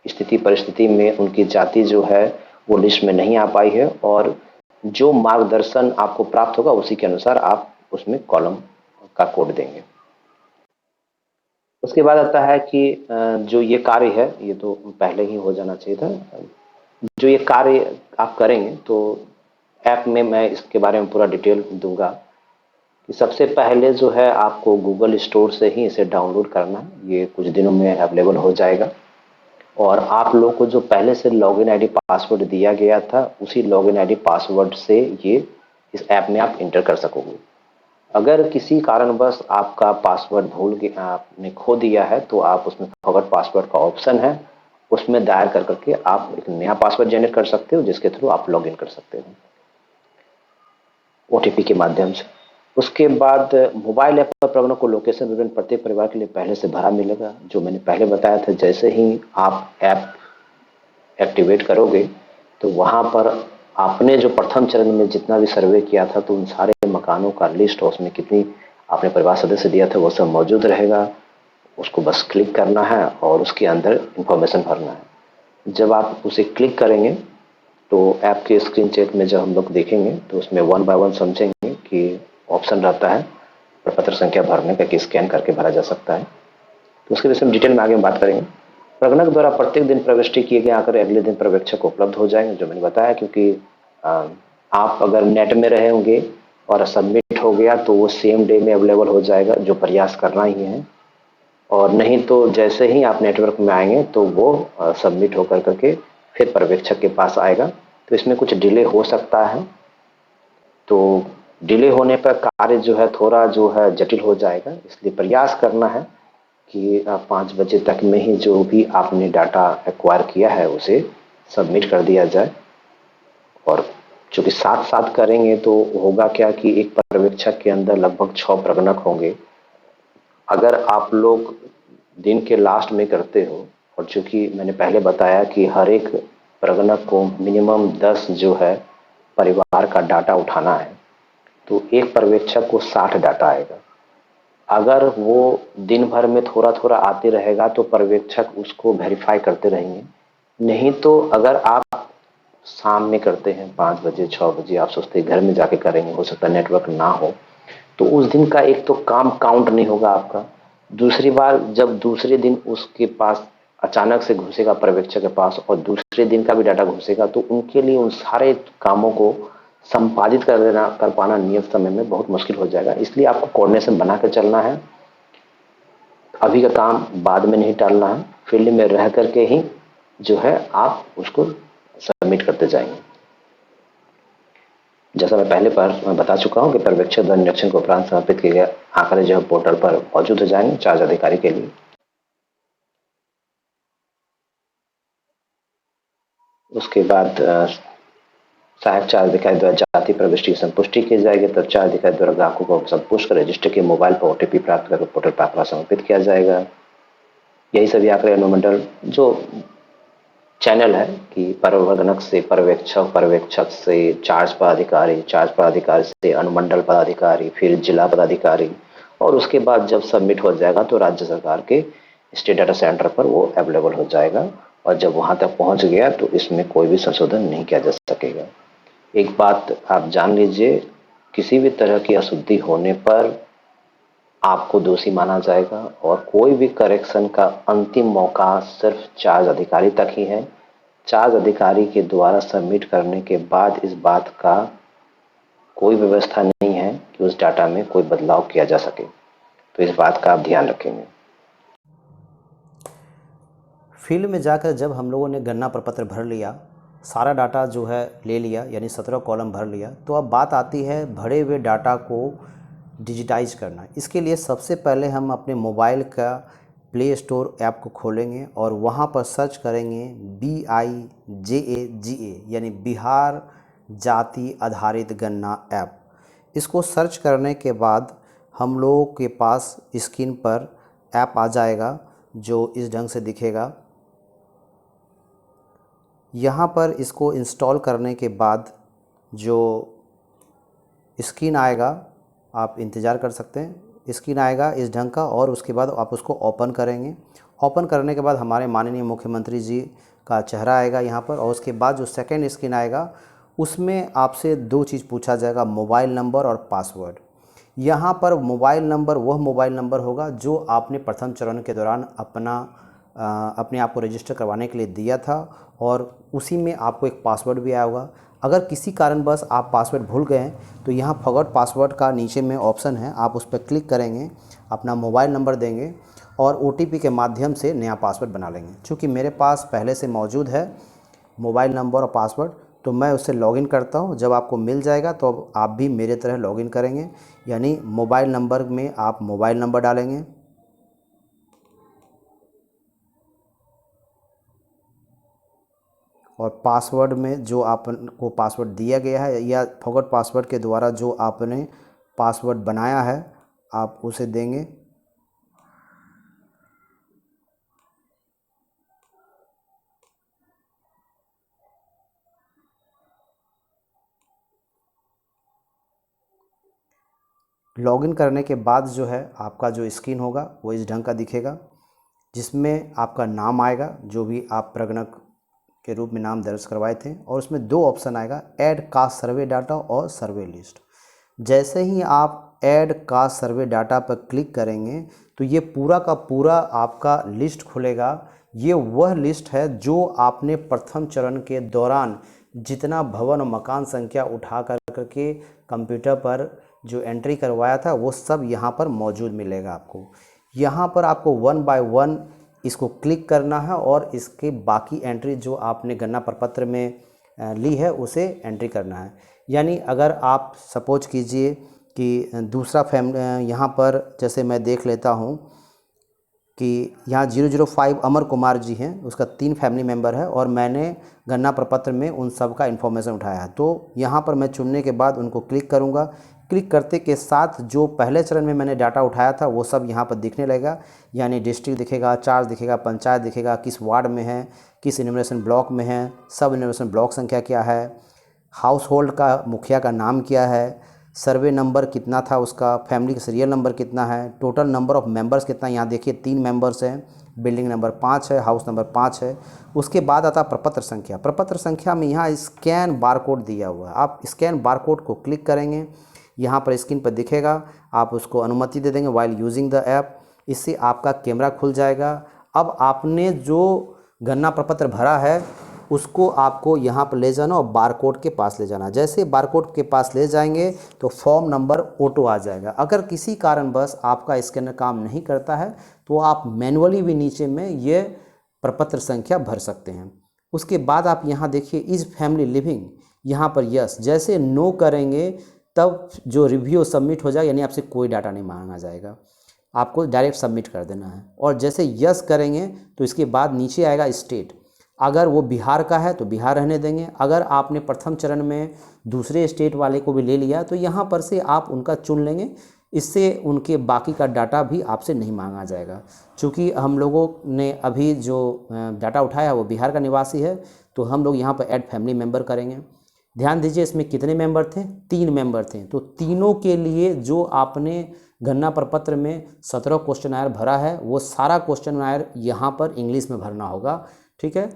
स्थिति परिस्थिति में उनकी जाति जो है वो लिस्ट में नहीं आ पाई है, और जो मार्गदर्शन आपको प्राप्त होगा उसी के अनुसार आप उसमें कॉलम का कोड देंगे। उसके बाद आता है कि जो ये कार्य है ये तो पहले ही हो जाना चाहिए था, जो ये कार्य आप करेंगे तो ऐप में मैं इसके बारे में पूरा डिटेल दूंगा कि सबसे पहले जो है आपको गूगल स्टोर से ही इसे डाउनलोड करना है, ये कुछ दिनों में अवेलेबल हो जाएगा, और आप लोग को जो पहले से लॉगिन आईडी पासवर्ड दिया गया था उसी लॉगिन आईडी पासवर्ड से ये इस ऐप में आप इंटर कर सकोगे। अगर किसी कारणवश आपका पासवर्ड भूल के आपने खो दिया है तो आप उसमें फॉरगॉट पासवर्ड का ऑप्शन है, उसमें दायर कर करके आप एक नया पासवर्ड जनरेट कर सकते हो जिसके थ्रू आप लॉगिन कर सकते हो ओटीपी के माध्यम से। उसके बाद मोबाइल ऐप पर प्रगणक को लोकेशन विवरण प्रत्येक परिवार के लिए पहले से भरा मिलेगा, जो मैंने पहले बताया था। जैसे ही आप ऐप एक्टिवेट करोगे तो वहाँ पर आपने जो प्रथम चरण में जितना भी सर्वे किया था तो उन सारे मकानों का लिस्ट और उसमें कितनी आपने परिवार सदस्य दिया था वो सब मौजूद रहेगा। उसको बस क्लिक करना है और उसके अंदर इंफॉर्मेशन भरना है। जब आप उसे क्लिक करेंगे तो ऐप के स्क्रीन चेक में जब हम लोग देखेंगे तो उसमें 1 बाय 1 समझेंगे कि ऑप्शन रहता है प्रपत्र संख्या भरने का कि स्कैन करके भरा जा सकता है। तो उसके विषय में डिटेल में आगे हम बात करेंगे। प्रगणक द्वारा प्रत्येक दिन प्रविष्टि किए गए आंकड़े अगले दिन पर्यवेक्षक को उपलब्ध हो जाएंगे, जो मैंने बताया, क्योंकि आप अगर नेट में रहे होंगे और सबमिट हो गया तो वो सेम डे में अवेलेबल हो जाएगा, जो प्रयास करना ही है। और नहीं तो जैसे ही आप नेटवर्क में आएंगे तो वो सबमिट होकर करके फिर पर्यवेक्षक के पास आएगा। तो इसमें कुछ डिले हो सकता है, तो डिले होने पर कार्य जो है थोड़ा जो है जटिल हो जाएगा। इसलिए प्रयास करना है कि 5 बजे तक में ही जो भी आपने डाटा एक्वायर किया है उसे सबमिट कर दिया जाए। और चूंकि साथ साथ करेंगे तो होगा क्या कि एक पर्यवेक्षक के अंदर लगभग 6 प्रगणक होंगे। अगर आप लोग दिन के लास्ट में करते हो, और चूंकि मैंने पहले बताया कि हर एक प्रगणक को मिनिमम 10 जो है परिवार का डाटा उठाना है, तो एक पर्यवेक्षक को 60 डाटा आएगा। अगर वो दिन भर में थोड़ा थोड़ा आते रहेगा तो पर्यवेक्षक उसको वेरीफाई करते रहेंगे। नहीं तो अगर आप शाम में करते हैं 5 बजे 6 बजे, आप सोचते हैं घर में जाके करेंगे, हो सकता है नेटवर्क ना हो, तो उस दिन का एक तो काम काउंट नहीं होगा आपका। दूसरी बार जब दूसरे दिन उसके पास अचानक से घुसेगा पर्यवेक्षक के पास और दूसरे दिन का भी डाटा घुसेगा, तो उनके लिए उन सारे कामों को संपादित कर पाना नियत समय में बहुत मुश्किल हो जाएगा। इसलिए आपको कोऑर्डिनेशन बना कर चलना है। अभी का काम बाद में नहीं टालना है, फील्ड में रह करके ही जो है आप उसको सबमिट करते जाएंगे। जैसा मैं पहले मैं बता चुका हूं कि पर्यवेक्षक द्वारा निरीक्षण के उपरांत समर्पित किए गए आंकड़े जो है पोर्टल पर मौजूद हो जाएंगे चार्ज अधिकारी के लिए। उसके बाद सहायक चार्ज अधिकारी द्वारा जाति प्रविष्टि की संपुष्टि की जाएगी, तब चार्ज अधिकारी द्वारा ग्राहकों को संपुष्ट कर रजिस्टर के मोबाइल पर ओटीपी प्राप्त करके पोर्टल पर आंकड़ा समर्पित किया जाएगा। यही सभी आंकड़े अनुमंडल जो चैनल है कि प्रगणक से पर्यवेक्षक, पर्यवेक्षक से चार्ज पदाधिकारी, चार्ज पदाधिकारी से अनुमंडल पदाधिकारी, फिर जिला पदाधिकारी, और उसके बाद जब सबमिट हो जाएगा तो राज्य सरकार के स्टेट डाटा सेंटर पर वो अवेलेबल हो जाएगा। और जब वहां तक पहुंच गया तो इसमें कोई भी संशोधन नहीं किया जा सकेगा। एक बात आप जान लीजिए, किसी भी तरह की अशुद्धि होने पर आपको दोषी माना जाएगा और कोई भी करेक्शन का अंतिम मौका सिर्फ चार्ज अधिकारी तक ही है। चार्ज अधिकारी के द्वारा सबमिट करने के बाद इस बात का कोई व्यवस्था नहीं है कि उस डाटा में कोई बदलाव किया जा सके, तो इस बात का आप ध्यान रखेंगे। फील्ड में जाकर जब हम लोगों ने गणना प्रपत्र भर लिया, सारा डाटा जो है ले लिया, यानी 17 कॉलम भर लिया, तो अब बात आती है भरे हुए डाटा को डिजिटाइज करना। इसके लिए सबसे पहले हम अपने मोबाइल का प्ले स्टोर ऐप को खोलेंगे और वहाँ पर सर्च करेंगे BIJAGA यानी बिहार जाति आधारित गणना ऐप। इसको सर्च करने के बाद हम लोगों के पास स्क्रीन पर ऐप आ जाएगा जो इस ढंग से दिखेगा। यहाँ पर इसको इंस्टॉल करने के बाद जो स्क्रीन आएगा, आप इंतज़ार कर सकते हैं, स्क्रीन आएगा इस ढंग का, और उसके बाद आप उसको ओपन करेंगे। ओपन करने के बाद हमारे माननीय मुख्यमंत्री जी का चेहरा आएगा यहाँ पर, और उसके बाद जो सेकंड स्क्रीन आएगा उसमें आपसे 2 चीज़ पूछा जाएगा, मोबाइल नंबर और पासवर्ड। यहाँ पर मोबाइल नंबर वह मोबाइल नंबर होगा जो आपने प्रथम चरण के दौरान अपने आप को रजिस्टर करवाने के लिए दिया था, और उसी में आपको एक पासवर्ड भी आया होगा। अगर किसी कारणवश आप पासवर्ड भूल गए हैं तो यहाँ फॉरगॉट पासवर्ड का नीचे में ऑप्शन है, आप उस पर क्लिक करेंगे, अपना मोबाइल नंबर देंगे और OTP के माध्यम से नया पासवर्ड बना लेंगे। चूँकि मेरे पास पहले से मौजूद है मोबाइल नंबर और पासवर्ड, तो मैं उससे लॉगिन करता हूँ। जब आपको मिल जाएगा तो आप भी मेरे तरह लॉगिन करेंगे, यानी मोबाइल नंबर में आप मोबाइल नंबर डालेंगे, और पासवर्ड में जो आपको पासवर्ड दिया गया है या फॉरगॉट पासवर्ड के द्वारा जो आपने पासवर्ड बनाया है आप उसे देंगे। लॉगिन करने के बाद जो है आपका जो स्क्रीन होगा वो इस ढंग का दिखेगा, जिसमें आपका नाम आएगा जो भी आप प्रगणक के रूप में नाम दर्ज करवाए थे, और उसमें 2 ऑप्शन आएगा, ऐड कास्ट सर्वे डाटा और सर्वे लिस्ट। जैसे ही आप ऐड कास्ट सर्वे डाटा पर क्लिक करेंगे तो ये पूरा का पूरा आपका लिस्ट खुलेगा। ये वह लिस्ट है जो आपने प्रथम चरण के दौरान जितना भवन और मकान संख्या उठा करके कंप्यूटर पर जो एंट्री करवाया था वो सब यहाँ पर मौजूद मिलेगा आपको। यहाँ पर आपको 1 बाय 1 इसको क्लिक करना है और इसके बाकी एंट्री जो आपने गणना प्रपत्र में ली है उसे एंट्री करना है। यानी अगर आप सपोज कीजिए कि दूसरा यहाँ पर जैसे मैं देख लेता हूँ कि यहाँ 005 अमर कुमार जी हैं, उसका 3 फैमिली मेंबर है और मैंने गणना प्रपत्र में उन सब का इन्फॉर्मेशन उठाया है। तो यहाँ पर मैं चुनने के बाद उनको क्लिक करूँगा। क्लिक करते के साथ जो पहले चरण में मैंने डाटा उठाया था वो सब यहाँ पर दिखने लगेगा। यानी डिस्ट्रिक्ट दिखेगा, चार्ज दिखेगा, पंचायत दिखेगा, किस वार्ड में है, किस इन्यूमरेशन ब्लॉक में है, सब इन्यूमरेशन ब्लॉक संख्या क्या है, हाउस होल्ड का मुखिया का नाम क्या है, सर्वे नंबर कितना था उसका, फैमिली का सीरियल नंबर कितना है, टोटल नंबर ऑफ़ मेंबर्स कितना है। यहाँ देखिए 3 मेंबर्स हैं, बिल्डिंग नंबर 5 है, हाउस नंबर 5 है। उसके बाद आता है प्रपत्र संख्या। प्रपत्र संख्या में यहाँ स्कैन बारकोड दिया हुआ है। आप स्कैन बारकोड को क्लिक करेंगे, यहाँ पर स्क्रीन पर दिखेगा, आप उसको अनुमति दे देंगे वाइल यूजिंग द ऐप। इससे आपका कैमरा खुल जाएगा। अब आपने जो गणना प्रपत्र भरा है उसको आपको यहाँ पर ले जाना और बारकोड के पास ले जाना। जैसे बारकोड के पास ले जाएंगे तो फॉर्म नंबर ऑटो आ जाएगा। अगर किसी कारणवश आपका स्कैनर काम नहीं करता है तो आप मैनुअली भी नीचे में ये प्रपत्र संख्या भर सकते हैं। उसके बाद आप यहाँ देखिए इज फैमिली लिविंग, यहाँ पर यस। जैसे नो करेंगे तब जो रिव्यू सबमिट हो जाए, यानी आपसे कोई डाटा नहीं मांगा जाएगा, आपको डायरेक्ट सबमिट कर देना है। और जैसे यस करेंगे तो इसके बाद नीचे आएगा स्टेट। अगर वो बिहार का है तो बिहार रहने देंगे। अगर आपने प्रथम चरण में दूसरे स्टेट वाले को भी ले लिया तो यहाँ पर से आप उनका चुन लेंगे। इससे उनके बाकी का डाटा भी आपसे नहीं मांगा जाएगा। चूँकि हम लोगों ने अभी जो डाटा उठाया वो बिहार का निवासी है तो हम लोग यहाँ पर ऐड फैमिली मेम्बर करेंगे। ध्यान दीजिए इसमें कितने मेंबर थे, 3 मेंबर थे। तो तीनों के लिए जो आपने गणना प्रपत्र में 17 क्वेश्चन भरा है वो सारा क्वेश्चन यहाँ पर इंग्लिश में भरना होगा। ठीक है।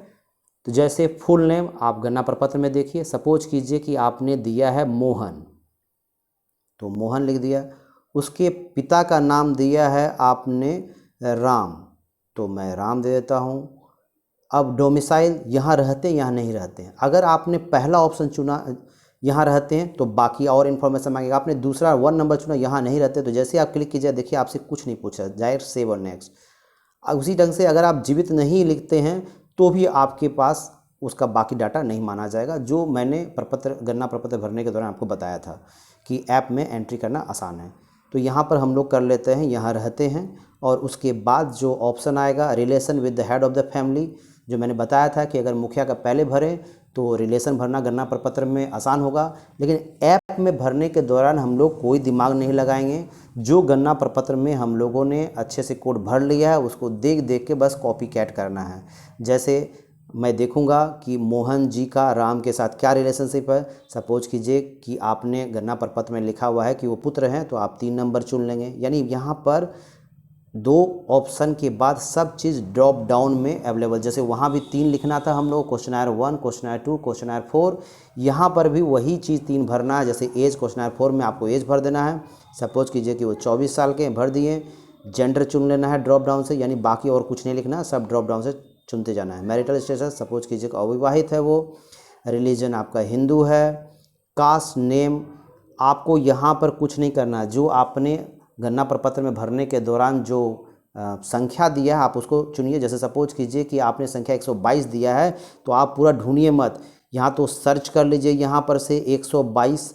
तो जैसे फुल नेम आप गणना प्रपत्र में देखिए, सपोज कीजिए कि आपने दिया है मोहन, तो मोहन लिख दिया। उसके पिता का नाम दिया है आपने राम, तो मैं राम दे देता हूँ। अब डोमिसाइल यहाँ रहते हैं यहाँ नहीं रहते हैं। अगर आपने पहला ऑप्शन चुना यहाँ रहते हैं तो बाकी और इन्फॉर्मेशन मांगेगा। आपने दूसरा 1 नंबर चुना यहाँ नहीं रहते, तो जैसे आप क्लिक कीजिए देखिए आपसे कुछ नहीं पूछा, डायरेक्ट सेव और नेक्स्ट। उसी ढंग से अगर आप जीवित नहीं लिखते हैं तो भी आपके पास उसका बाकी डाटा नहीं माना जाएगा, जो मैंने गणना प्रपत्र भरने के दौरान आपको बताया था कि ऐप में एंट्री करना आसान है। तो यहाँ पर हम लोग कर लेते हैं यहाँ रहते हैं, और उसके बाद जो ऑप्शन आएगा relation with the head of the family, जो मैंने बताया था कि अगर मुखिया का पहले भरें तो रिलेशन भरना गणना प्रपत्र में आसान होगा। लेकिन ऐप में भरने के दौरान हम लोग कोई दिमाग नहीं लगाएंगे। जो गणना प्रपत्र में हम लोगों ने अच्छे से कोड भर लिया है उसको देख देख के बस कॉपी कैट करना है। जैसे मैं देखूंगा कि मोहन जी का राम के साथ क्या रिलेशनशिप है। सपोज कीजिए कि आपने गणना प्रपत्र में लिखा हुआ है कि वो पुत्र हैं, तो आप 3 नंबर चुन लेंगे। यानी यहाँ पर 2 ऑप्शन के बाद सब चीज़ ड्रॉप डाउन में अवेलेबल। जैसे वहाँ भी 3 लिखना था हम लोग, क्वेश्चन 1, क्वेश्चन 2, क्वेश्चन 4, यहाँ पर भी वही चीज़ 3 भरना है। जैसे एज, क्वेश्चन 4 में आपको एज भर देना है। सपोज कीजिए कि वो 24 साल के भर दिए। जेंडर चुन लेना है ड्रॉप डाउन से, यानी बाकी और कुछ नहीं लिखना, सब ड्रॉप डाउन से चुनते जाना है। मैरिटल स्टेटस सपोज कीजिए कि अविवाहित है वो। रिलीजन आपका हिंदू है। कास्ट नेम आपको यहाँ पर कुछ नहीं करना, जो आपने गणना प्रपत्र में भरने के दौरान जो संख्या दिया है आप उसको चुनिए। जैसे सपोज कीजिए कि आपने संख्या 122 दिया है, तो आप पूरा ढूंढिए मत, यहाँ तो सर्च कर लीजिए, यहाँ पर से 122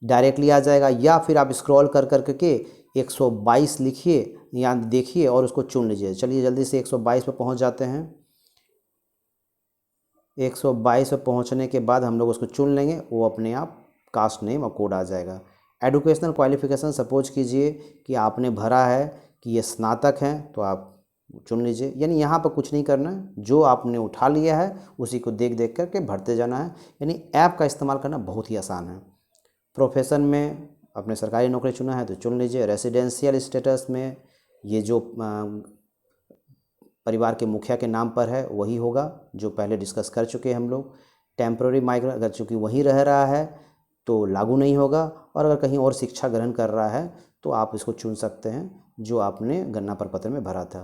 डायरेक्टली आ जाएगा, या फिर आप स्क्रॉल कर के 122 लिखिए, यहाँ देखिए और उसको चुन लीजिए। चलिए जल्दी से 122 पे पहुँच जाते हैं। 122 पे पहुँचने के बाद हम लोग उसको चुन लेंगे, वो अपने आप कास्ट नेम और कोड आ जाएगा। एडुकेशनल क्वालिफिकेशन सपोज कीजिए कि आपने भरा है कि ये स्नातक हैं, तो आप चुन लीजिए। यानी यहाँ पर कुछ नहीं करना है, जो आपने उठा लिया है उसी को देख देख करके भरते जाना है। यानी ऐप का इस्तेमाल करना बहुत ही आसान है। प्रोफेशन में अपने सरकारी नौकरी चुना है तो चुन लीजिए। रेसिडेंशियल स्टेटस में ये जो परिवार के मुखिया के नाम पर है वही होगा जो पहले डिस्कस कर चुके हैं हम लोग। टेम्प्रोरी माइग्रेंट अगर चूँकि वहीं रह रहा है तो लागू नहीं होगा। और अगर कहीं और शिक्षा ग्रहण कर रहा है तो आप इसको चुन सकते हैं जो आपने गणना प्रपत्र में भरा था।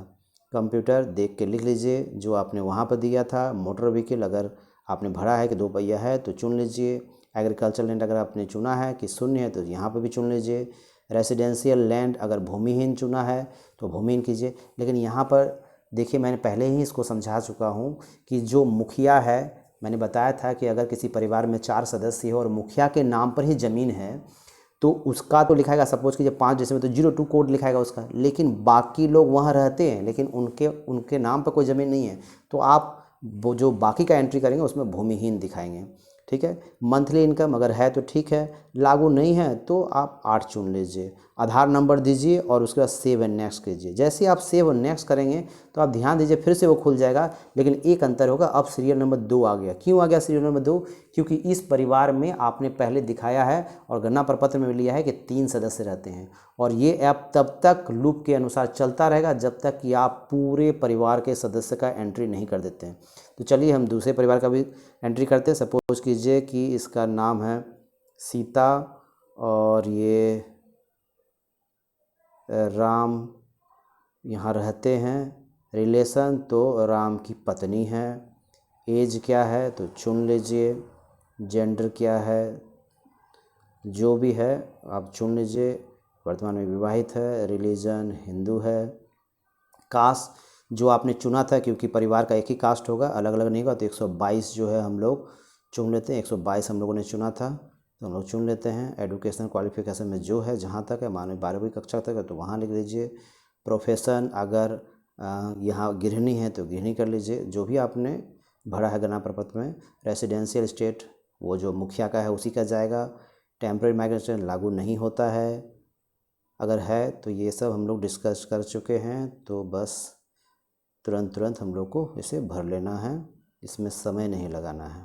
कंप्यूटर देख के लिख लीजिए जो आपने वहाँ पर दिया था। मोटर व्हीकल अगर आपने भरा है कि 2 पहिया है तो चुन लीजिए। एग्रीकल्चर लैंड अगर आपने चुना है कि शून्य है तो यहाँ पर भी चुन लीजिए। रेसिडेंशियल लैंड अगर भूमिहीन चुना है तो भूमिहीन कीजिए। लेकिन यहाँ पर देखिए, मैंने पहले ही इसको समझा चुका हूँ कि जो मुखिया है, मैंने बताया था कि अगर किसी परिवार में 4 सदस्य हो और मुखिया के नाम पर ही ज़मीन है तो उसका तो लिखाएगा, सपोज कीजिए 5 जैसे में तो 02 कोड लिखाएगा उसका, लेकिन बाकी लोग वहाँ रहते हैं लेकिन उनके नाम पर कोई ज़मीन नहीं है तो आप वो जो बाकी का एंट्री करेंगे उसमें भूमिहीन दिखाएंगे। ठीक है। मंथली इनकम अगर है तो ठीक है, लागू नहीं है तो आप 8 चुन लीजिए। आधार नंबर दीजिए और उसके बाद सेव एंड नेक्स्ट कीजिए। जैसे ही आप सेव एंड नेक्स्ट करेंगे तो आप ध्यान दीजिए फिर से वो खुल जाएगा, लेकिन एक अंतर होगा, अब सीरियल नंबर 2 आ गया। क्यों आ गया सीरियल नंबर 2? क्योंकि इस परिवार में आपने पहले दिखाया है और गणना प्रपत्र में लिया है कि 3 सदस्य रहते हैं और ये ऐप तब तक लूप के अनुसार चलता रहेगा जब तक कि आप पूरे परिवार के सदस्य का एंट्री नहीं कर देते हैं। तो चलिए हम दूसरे परिवार का भी एंट्री करते हैं। सपोज कीजिए कि इसका नाम है सीता और ये राम यहाँ रहते हैं। रिलेशन तो राम की पत्नी है। एज क्या है तो चुन लीजिए। जेंडर क्या है, जो भी है आप चुन लीजिए। वर्तमान में विवाहित है। रिलीजन हिंदू है। कास्ट जो आपने चुना था, क्योंकि परिवार का एक ही कास्ट होगा, अलग अलग नहीं होगा, तो 122 जो है हम लोग चुन लेते हैं। 122 हम लोगों ने चुना था तो हम लोग चुन लेते हैं। एजुकेशनल क्वालिफिकेशन में जो है जहाँ तक है, माने 12वीं कक्षा तक है तो वहाँ लिख लीजिए। प्रोफेशन अगर यहाँ गृहिणी है तो गृहिणी कर लीजिए, जो भी आपने भरा है गणना प्रपत्र में। रेसिडेंशियल स्टेट वो जो मुखिया का है उसी का जाएगा। टेम्परेरी माइग्रेशन लागू नहीं होता है, अगर है तो ये सब हम लोग डिस्कस कर चुके हैं, तो बस तुरंत हम लोग को इसे भर लेना है, इसमें समय नहीं लगाना है।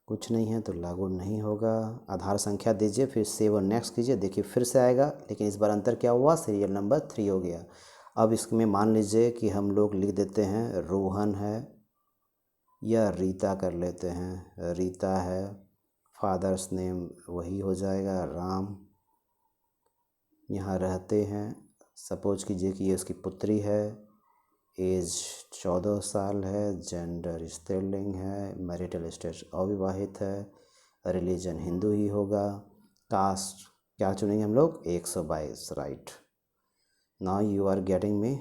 कुछ नहीं है तो लागू नहीं होगा। आधार संख्या दीजिए, फिर सेव और नेक्स्ट कीजिए। देखिए फिर से आएगा, लेकिन इस बार अंतर क्या हुआ, सीरियल नंबर 3 हो गया। अब इसमें मान लीजिए कि हम लोग लिख देते हैं रोहन है या रीता कर लेते हैं। रीता है। फादर्स नेम वही हो जाएगा राम। यहाँ रहते हैं, सपोज कीजिए कि ये उसकी पुत्री है। एज 14 साल है। जेंडर स्त्रीलिंग है। मैरिटल स्टेटस अविवाहित है। रिलीजन हिंदू ही होगा। कास्ट क्या चुनेंगे हम लोग, 122, right. Now you are getting me.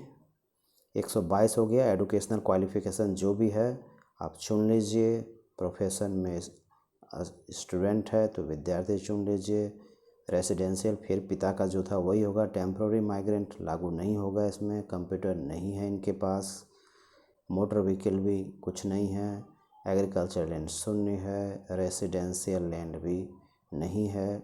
122 हो गया। एजुकेशनल क्वालिफिकेशन जो भी है आप चुन लीजिए। प्रोफेशन में स्टूडेंट है तो विद्यार्थी चुन लीजिए। रेसिडेंशियल फिर पिता का जो था वही होगा। टेम्पररी माइग्रेंट लागू नहीं होगा इसमें। कंप्यूटर नहीं है इनके पास। मोटर व्हीकल भी कुछ नहीं है। एग्रीकल्चर लैंड शून्य है। रेसिडेंशियल लैंड भी नहीं है।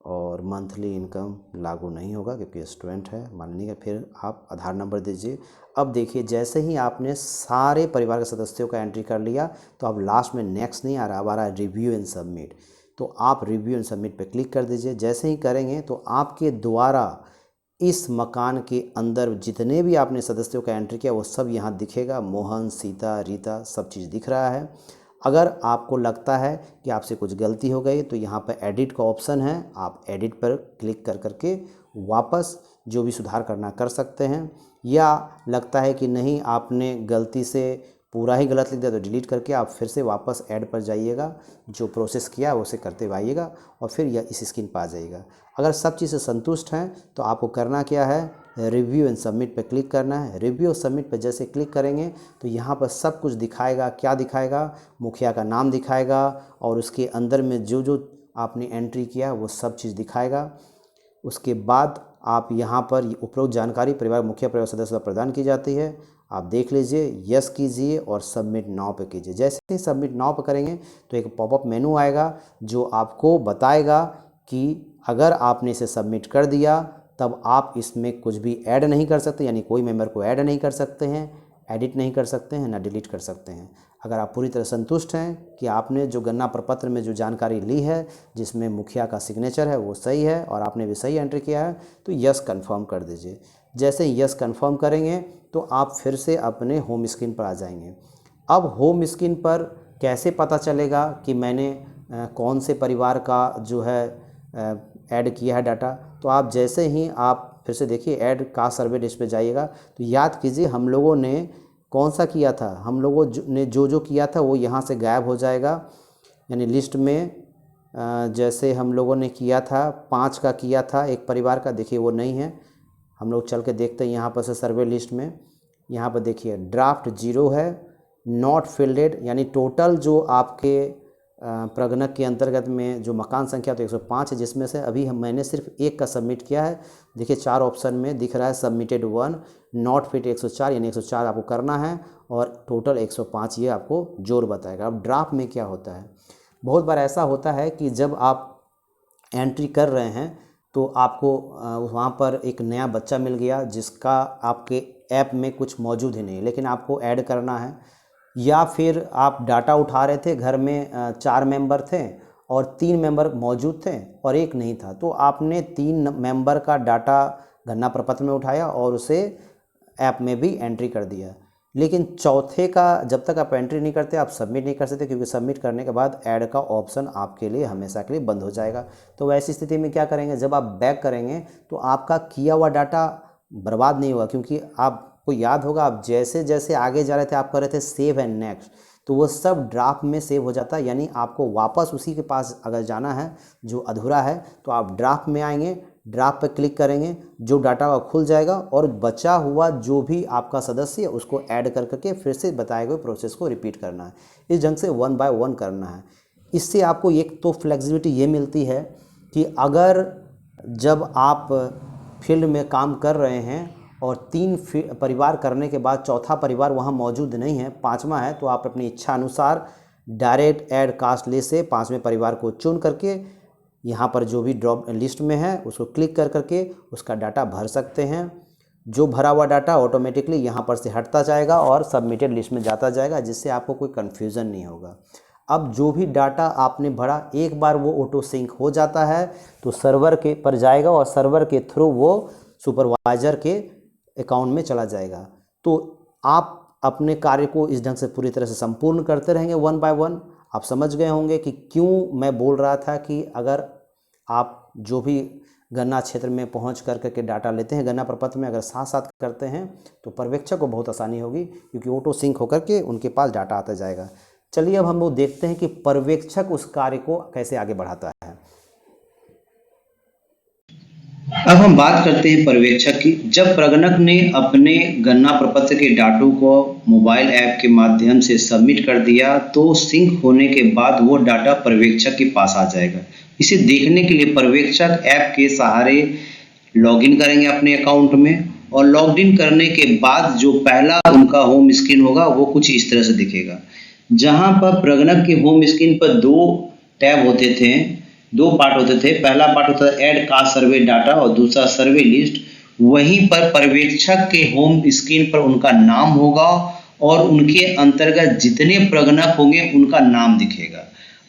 और मंथली इनकम लागू नहीं होगा क्योंकि स्टूडेंट है, मान लीजिए। फिर आप आधार नंबर दीजिए। अब देखिए जैसे ही आपने सारे परिवार के सदस्यों का एंट्री कर लिया तो अब लास्ट में नेक्स्ट नहीं आ रहा, अब आ रहा है रिव्यू एंड सबमिट। तो आप रिव्यू एंड सबमिट पे क्लिक कर दीजिए। जैसे ही करेंगे तो आपके द्वारा इस मकान के अंदर जितने भी आपने सदस्यों का एंट्री किया वो सब यहाँ दिखेगा। मोहन, सीता, रीता सब चीज़ दिख रहा है। अगर आपको लगता है कि आपसे कुछ गलती हो गई तो यहाँ पर एडिट का ऑप्शन है, आप एडिट पर क्लिक कर करके वापस जो भी सुधार करना कर सकते हैं। या लगता है कि नहीं आपने गलती से पूरा ही गलत लिख दिया तो डिलीट करके आप फिर से वापस ऐड पर जाइएगा, जो प्रोसेस किया है उसे करते हुए आइएगा और फिर यह इस स्क्रीन पर आ जाइएगा। अगर सब चीज़ से संतुष्ट हैं तो आपको करना क्या है, रिव्यू एंड सबमिट पे क्लिक करना है। रिव्यू और सबमिट पे जैसे क्लिक करेंगे तो यहाँ पर सब कुछ दिखाएगा। क्या दिखाएगा, मुखिया का नाम दिखाएगा और उसके अंदर में जो जो आपने एंट्री किया वो सब चीज़ दिखाएगा। उसके बाद आप यहाँ पर उपरोक्त जानकारी परिवार मुखिया परिवार सदस्य द्वारा प्रदान की जाती है। आप देख लीजिए, यस कीजिए और सबमिट नाउ पे कीजिए। जैसे ही सबमिट नाउ पे करेंगे तो एक पॉपअप मेनू आएगा जो आपको बताएगा कि अगर आपने इसे सबमिट कर दिया तब आप इसमें कुछ भी ऐड नहीं कर सकते, यानी कोई मेंबर को ऐड नहीं कर सकते हैं, एडिट नहीं कर सकते हैं, ना डिलीट कर सकते हैं। अगर आप पूरी तरह संतुष्ट हैं कि आपने जो गणना प्रपत्र में जो जानकारी ली है जिसमें मुखिया का सिग्नेचर है वो सही है और आपने भी सही एंट्री किया है तो यस कंफर्म कर दीजिए। जैसे ही यस कंफर्म करेंगे तो आप फिर से अपने होम स्क्रीन पर आ जाएंगे। अब होम स्क्रीन पर कैसे पता चलेगा कि मैंने कौन से परिवार का जो है ऐड किया है डाटा। तो आप जैसे ही आप फिर से देखिए ऐड कास्ट सर्वे लिस्ट पे जाइएगा, तो याद कीजिए हम लोगों ने कौन सा किया था, हम लोगों ने जो किया था वो यहाँ से गायब हो जाएगा। यानी लिस्ट में जैसे हम लोगों ने किया था 5 का किया था एक परिवार का, देखिए वो नहीं है। हम लोग चल के देखते हैं यहाँ पर से सर्वे लिस्ट में, यहाँ पर देखिए ड्राफ्ट 0 है, नॉट फील्डेड, यानी टोटल जो आपके प्रगणक के अंतर्गत में जो मकान संख्या तो 105 है, जिसमें से अभी मैंने सिर्फ एक का सबमिट किया है। देखिए 4 ऑप्शन में दिख रहा है सबमिटेड 1, नॉट फिट 104, यानी 104 आपको करना है और टोटल 105 ये आपको जोड़ बताएगा। अब ड्राफ्ट में क्या होता है, बहुत बार ऐसा होता है कि जब आप एंट्री कर रहे हैं तो आपको वहाँ पर एक नया बच्चा मिल गया जिसका आपके ऐप में कुछ मौजूद ही नहीं, लेकिन आपको ऐड करना है। या फिर आप डाटा उठा रहे थे, घर में 4 मेंबर थे और 3 मेंबर मौजूद थे और एक नहीं था, तो आपने 3 मेंबर का डाटा गणना प्रपत्र में उठाया और उसे ऐप में भी एंट्री कर दिया। लेकिन चौथे का जब तक आप एंट्री नहीं करते आप सबमिट नहीं कर सकते, क्योंकि सबमिट करने के बाद ऐड का ऑप्शन आपके लिए हमेशा के लिए बंद हो जाएगा। तो वैसी स्थिति में क्या करेंगे, जब आप बैक करेंगे तो आपका किया हुआ डाटा बर्बाद नहीं होगा, क्योंकि आपको याद होगा आप जैसे जैसे आगे जा रहे थे आप कर रहे थे सेव एंड नेक्स्ट, तो वो सब ड्राफ्ट में सेव हो जाता है। यानी आपको वापस उसी के पास अगर जाना है जो अधूरा है तो आप ड्राफ्ट में आएंगे, ड्राफ्ट पर क्लिक करेंगे, जो डाटा का खुल जाएगा और बचा हुआ जो भी आपका सदस्य है उसको ऐड कर करके फिर से बताए गए प्रोसेस को रिपीट करना है। इस ढंग से 1 बाय 1 करना है। इससे आपको एक तो फ्लेक्सिबिलिटी ये मिलती है कि अगर जब आप फील्ड में काम कर रहे हैं और 3 परिवार करने के बाद चौथा परिवार वहाँ मौजूद नहीं है, 5वां है, तो आप अपनी इच्छा अनुसार डायरेक्ट ऐड कास्ट लिस्ट से 5वें परिवार को चुन करके यहाँ पर जो भी ड्रॉप लिस्ट में है उसको क्लिक कर करके उसका डाटा भर सकते हैं। जो भरा हुआ डाटा ऑटोमेटिकली यहाँ पर से हटता जाएगा और सबमिटेड लिस्ट में जाता जाएगा, जिससे आपको कोई कन्फ्यूज़न नहीं होगा। अब जो भी डाटा आपने भरा एक बार वो ऑटो सिंक हो जाता है तो सर्वर के पर जाएगा और सर्वर के थ्रू वो सुपरवाइज़र के अकाउंट में चला जाएगा। तो आप अपने कार्य को इस ढंग से पूरी तरह से संपूर्ण करते रहेंगे 1 बाय 1। आप समझ गए होंगे कि क्यों मैं बोल रहा था कि अगर आप जो भी गणना क्षेत्र में पहुंच करके डाटा लेते हैं गणना प्रपत्र में, अगर साथ साथ करते हैं तो पर्यवेक्षक को बहुत आसानी होगी, क्योंकि ऑटो सिंक होकर के उनके पास डाटा आता जाएगा। चलिए अब हम लोग देखते हैं कि पर्यवेक्षक उस कार्य को कैसे आगे बढ़ाता है। अब हम बात करते हैं पर्यवेक्षक की। जब प्रगणक ने अपने गणना प्रपत्र के डाटों को मोबाइल ऐप के माध्यम से सबमिट कर दिया तो सिंक होने के बाद वो डाटा पर्यवेक्षक के पास आ जाएगा। इसे देखने के लिए पर्यवेक्षक ऐप के सहारे लॉगिन करेंगे अपने अकाउंट में, और लॉगिन करने के बाद जो पहला उनका होम स्क्रीन होगा वो कुछ इस तरह से दिखेगा, जहां पर प्रगणक के होम स्क्रीन पर 2 टैब होते थे, 2 पार्ट होते थे। पहला पार्ट होता है ऐड कास्ट सर्वे डाटा और दूसरा सर्वे लिस्ट। वहीं पर पर्यवेक्षक के होम स्क्रीन पर उनका नाम होगा और उनके अंतर्गत जितने प्रगणक होंगे उनका नाम दिखेगा।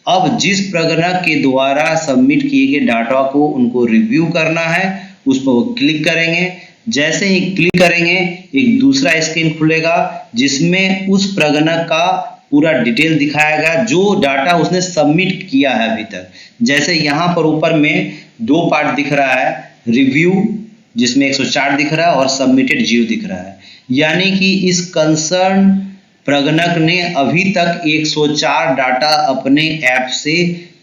अब जिस प्रगणक के द्वारा सबमिट किए गए डाटा को उनको रिव्यू करना है उस पर वो क्लिक करेंगे। जैसे ही क्लिक करेंगे एक दूसरा स्क्रीन खुलेगा जिसमें उस प्रगणक का पूरा डिटेल दिखाएगा जो डाटा उसने सबमिट किया है अभी तक। जैसे यहाँ पर ऊपर में 2 पार्ट दिख रहा है, रिव्यू जिसमें 104 दिख रहा है और सबमिटेड 0 दिख रहा है। यानी कि इस कंसर्न प्रगणक ने अभी तक 104 डाटा अपने ऐप से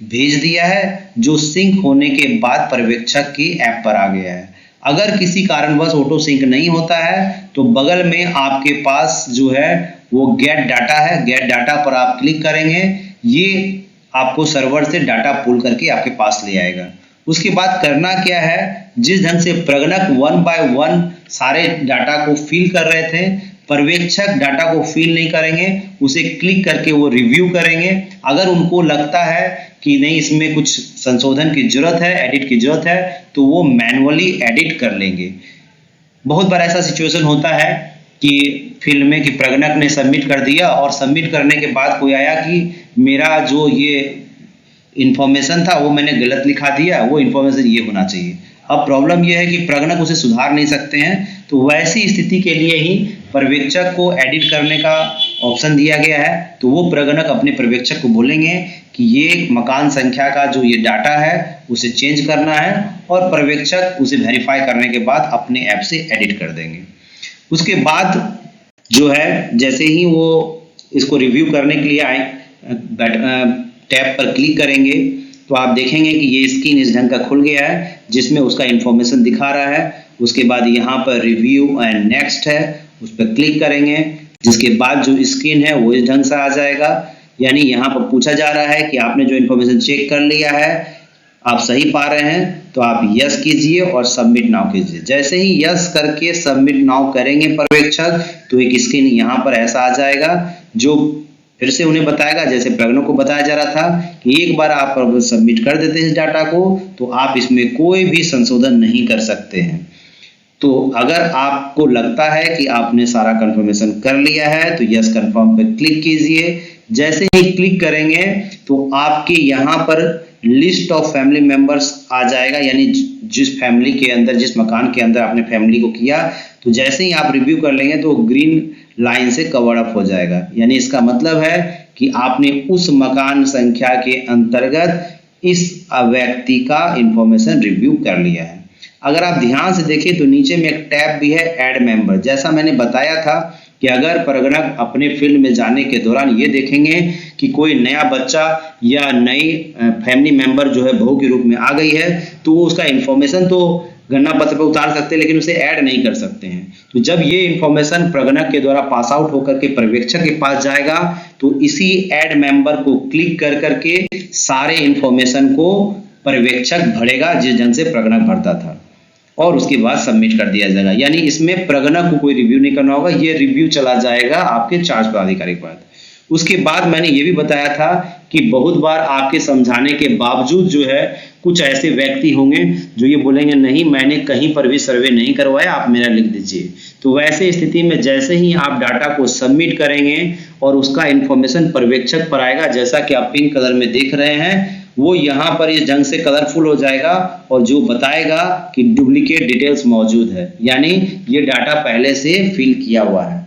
भेज दिया है, जो सिंक होने के बाद पर्यवेक्षक की ऐप पर आ गया है। अगर किसी कारणवश ऑटो सिंक नहीं होता है तो बगल में आपके पास जो है वो गेट डाटा है, गेट डाटा पर आप क्लिक करेंगे, ये आपको सर्वर से डाटा पुल करके आपके पास ले आएगा। उसके बाद करना क्या है, जिस ढंग से प्रगणक 1 बाय 1 सारे डाटा को फिल कर रहे थे, पर्यवेक्षक डाटा को फिल नहीं करेंगे, उसे क्लिक करके वो रिव्यू करेंगे। अगर उनको लगता है कि नहीं इसमें कुछ संशोधन की जरूरत है, एडिट की जरूरत है, तो वो मैनुअली एडिट कर लेंगे। बहुत बार ऐसा सिचुएशन होता है कि फील्ड में कि प्रगणक ने सबमिट कर दिया और सबमिट करने के बाद कोई आया कि मेरा जो ये इन्फॉर्मेशन था वो मैंने गलत लिखा दिया, वो इन्फॉर्मेशन ये होना चाहिए। अब प्रॉब्लम यह है कि प्रगणक उसे सुधार नहीं सकते हैं, तो वैसी स्थिति के लिए ही पर्यवेक्षक को एडिट करने का ऑप्शन दिया गया है। तो वो प्रगणक अपने पर्यवेक्षक को बोलेंगे कि ये मकान संख्या का जो ये डाटा है उसे चेंज करना है, और पर्यवेक्षक उसे वेरीफाई करने के बाद अपने ऐप से एडिट कर देंगे। उसके बाद जो है जैसे ही वो इसको रिव्यू करने के लिए आए, टैब पर क्लिक करेंगे तो आप देखेंगे कि ये स्क्रीन इस ढंग का खुल गया है जिसमें उसका इंफॉर्मेशन दिखा रहा है। उसके बाद यहाँ पर रिव्यू एंड नेक्स्ट है, उस पर क्लिक करेंगे, जिसके बाद जो स्क्रीन है वो इस ढंग से आ जाएगा। यानी यहाँ पर पूछा जा रहा है कि आपने जो इंफॉर्मेशन चेक कर लिया है आप सही पा रहे हैं, तो आप यस कीजिए और सबमिट नाउ कीजिए। जैसे ही यस करके सबमिट नाउ करेंगे पर्यवेक्षक, तो एक स्क्रीन यहाँ पर ऐसा आ जाएगा जो फिर से उन्हें बताएगा, जैसे प्रगणक को बताया जा रहा था कि एक बार आप सबमिट कर देते हैं इस डाटा को तो आप इसमें कोई भी संशोधन नहीं कर सकते हैं। तो अगर आपको लगता है कि आपने सारा कंफर्मेशन कर लिया है तो यस कंफर्म पर क्लिक कीजिए। जैसे ही क्लिक करेंगे तो आपके यहाँ पर लिस्ट ऑफ फैमिली मेंबर्स आ जाएगा, यानी जिस फैमिली के अंदर, जिस मकान के अंदर आपने फैमिली को किया, तो जैसे ही आप रिव्यू कर लेंगे तो ग्रीन लाइन से कवर अप हो जाएगा। यानी इसका मतलब है कि आपने उस मकान संख्या के अंतर्गत इस व्यक्ति का इंफॉर्मेशन रिव्यू कर लिया है। अगर आप ध्यान से देखें तो नीचे में एक टैब भी है, ऐड मेंबर। जैसा मैंने बताया था कि अगर प्रगणक अपने फील्ड में जाने के दौरान ये देखेंगे कि कोई नया बच्चा या नई फैमिली मेंबर जो है बहू के रूप में आ गई है, तो वो उसका इंफॉर्मेशन तो गणना पत्र पर उतार सकते हैं लेकिन उसे ऐड नहीं कर सकते हैं। तो जब ये इंफॉर्मेशन प्रगणक के द्वारा पास आउट होकर के पर्यवेक्षक के पास जाएगा तो इसी ऐड मेंबर को क्लिक कर करके सारे इंफॉर्मेशन को पर्यवेक्षक भरेगा जिस ढंग से प्रगणक भरता था, और उसके बाद सबमिट कर दिया जाएगा। यानी इसमें प्रगणक को कोई रिव्यू नहीं करना होगा, ये रिव्यू चला जाएगा आपके चार्ज पदाधिकारी के पास। उसके बाद मैंने ये भी बताया था कि बहुत बार आपके समझाने के बावजूद जो है कुछ ऐसे व्यक्ति होंगे जो ये बोलेंगे नहीं मैंने कहीं पर भी सर्वे नहीं करवाया, आप मेरा लिख दीजिए। तो वैसे स्थिति में जैसे ही आप डाटा को सबमिट करेंगे और उसका इंफॉर्मेशन पर्यवेक्षक पर आएगा, जैसा कि आप पिंक कलर में देख रहे हैं, वो यहाँ पर इस ढंग से कलरफुल हो जाएगा और जो बताएगा कि डुप्लीकेट डिटेल्स मौजूद है, यानी ये डाटा पहले से फिल किया हुआ है।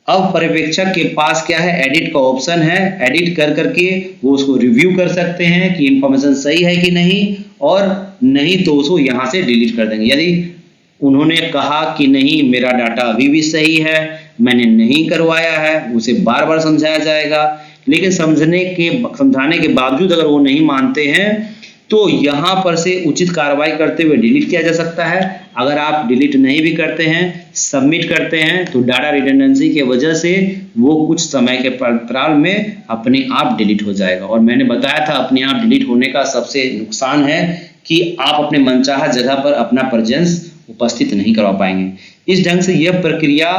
अब पर्यवेक्षक के पास क्या है, एडिट का ऑप्शन है। एडिट कर करके वो उसको रिव्यू कर सकते हैं कि इंफॉर्मेशन सही है कि नहीं, और नहीं तो उसको यहाँ से डिलीट कर देंगे। यदि उन्होंने कहा कि नहीं मेरा डाटा अभी भी सही है, मैंने नहीं करवाया है, उसे बार बार समझाया जाएगा। लेकिन समझाने के बावजूद अगर वो नहीं मानते हैं तो यहाँ पर से उचित कार्रवाई करते हुए डिलीट किया जा सकता है। अगर आप डिलीट नहीं भी करते हैं, सबमिट करते हैं, तो डाटा रिडंडेंसी के वजह से वो कुछ समय के अंतराल में अपने आप डिलीट हो जाएगा। और मैंने बताया था अपने आप डिलीट होने का सबसे नुकसान है कि आप अपने मनचाहा जगह पर अपना प्रेजेंस उपस्थित नहीं करवा पाएंगे। इस ढंग से यह प्रक्रिया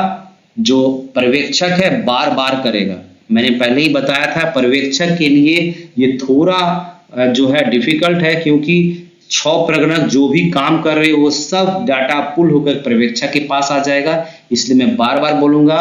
जो पर्यवेक्षक है बार बार करेगा। मैंने पहले ही बताया था पर्यवेक्षक के लिए ये थोड़ा जो है डिफिकल्ट है, क्योंकि 6 प्रगणक जो भी काम कर रहे हैं वो सब डाटा पुल होकर पर्यवेक्षक के पास आ जाएगा। इसलिए मैं बार बार बोलूंगा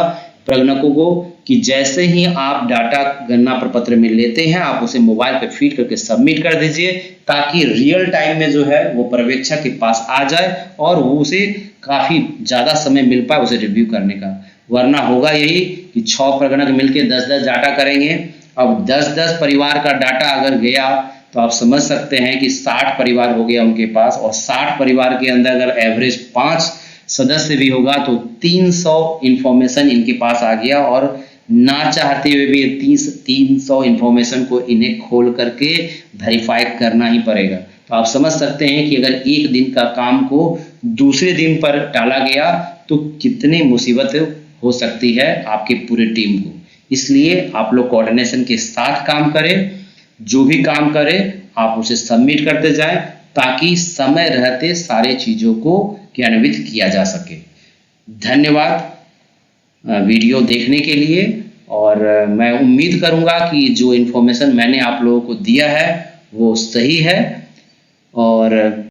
प्रगणकों को कि जैसे ही आप डाटा गणना प्रपत्र में लेते हैं आप उसे मोबाइल पे फीड करके सबमिट कर दीजिए, ताकि रियल टाइम में जो है वो पर्यवेक्षक के पास आ जाए और वो उसे काफी ज्यादा समय मिल पाए उसे रिव्यू करने का। वरना होगा यही कि 6 प्रगणक मिलकर 10-10 डाटा करेंगे। अब 10-10 परिवार का डाटा अगर गया तो आप समझ सकते हैं कि 60 परिवार हो गया उनके पास, और 60 परिवार के अंदर अगर एवरेज 5 सदस्य भी होगा तो 300 इंफॉर्मेशन इनके पास आ गया, और ना चाहते हुए भी 300 इंफॉर्मेशन को इन्हें खोल करके वेरीफाई करना ही पड़ेगा। तो आप समझ सकते हैं कि अगर एक दिन का काम को दूसरे दिन पर टाला गया तो कितनी मुसीबत हो सकती है आपकी पूरी टीम को। इसलिए आप लोग कोऑर्डिनेशन के साथ काम करें, जो भी काम करें आप उसे सबमिट करते जाएं, ताकि समय रहते सारे चीजों को क्रियान्वित किया जा सके। धन्यवाद वीडियो देखने के लिए, और मैं उम्मीद करूंगा कि जो इन्फॉर्मेशन मैंने आप लोगों को दिया है वो सही है। और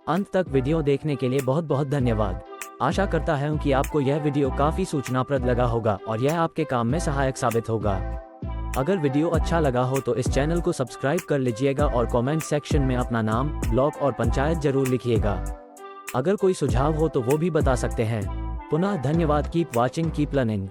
अंत तक वीडियो देखने के लिए बहुत बहुत धन्यवाद। आशा करता हूं कि आपको यह वीडियो काफ़ी सूचनाप्रद लगा होगा और यह आपके काम में सहायक साबित होगा। अगर वीडियो अच्छा लगा हो तो इस चैनल को सब्सक्राइब कर लीजिएगा और कमेंट सेक्शन में अपना नाम, ब्लॉक और पंचायत जरूर लिखिएगा। अगर कोई सुझाव हो तो वो भी बता सकते हैं। पुनः धन्यवाद। Keep watching, keep learning.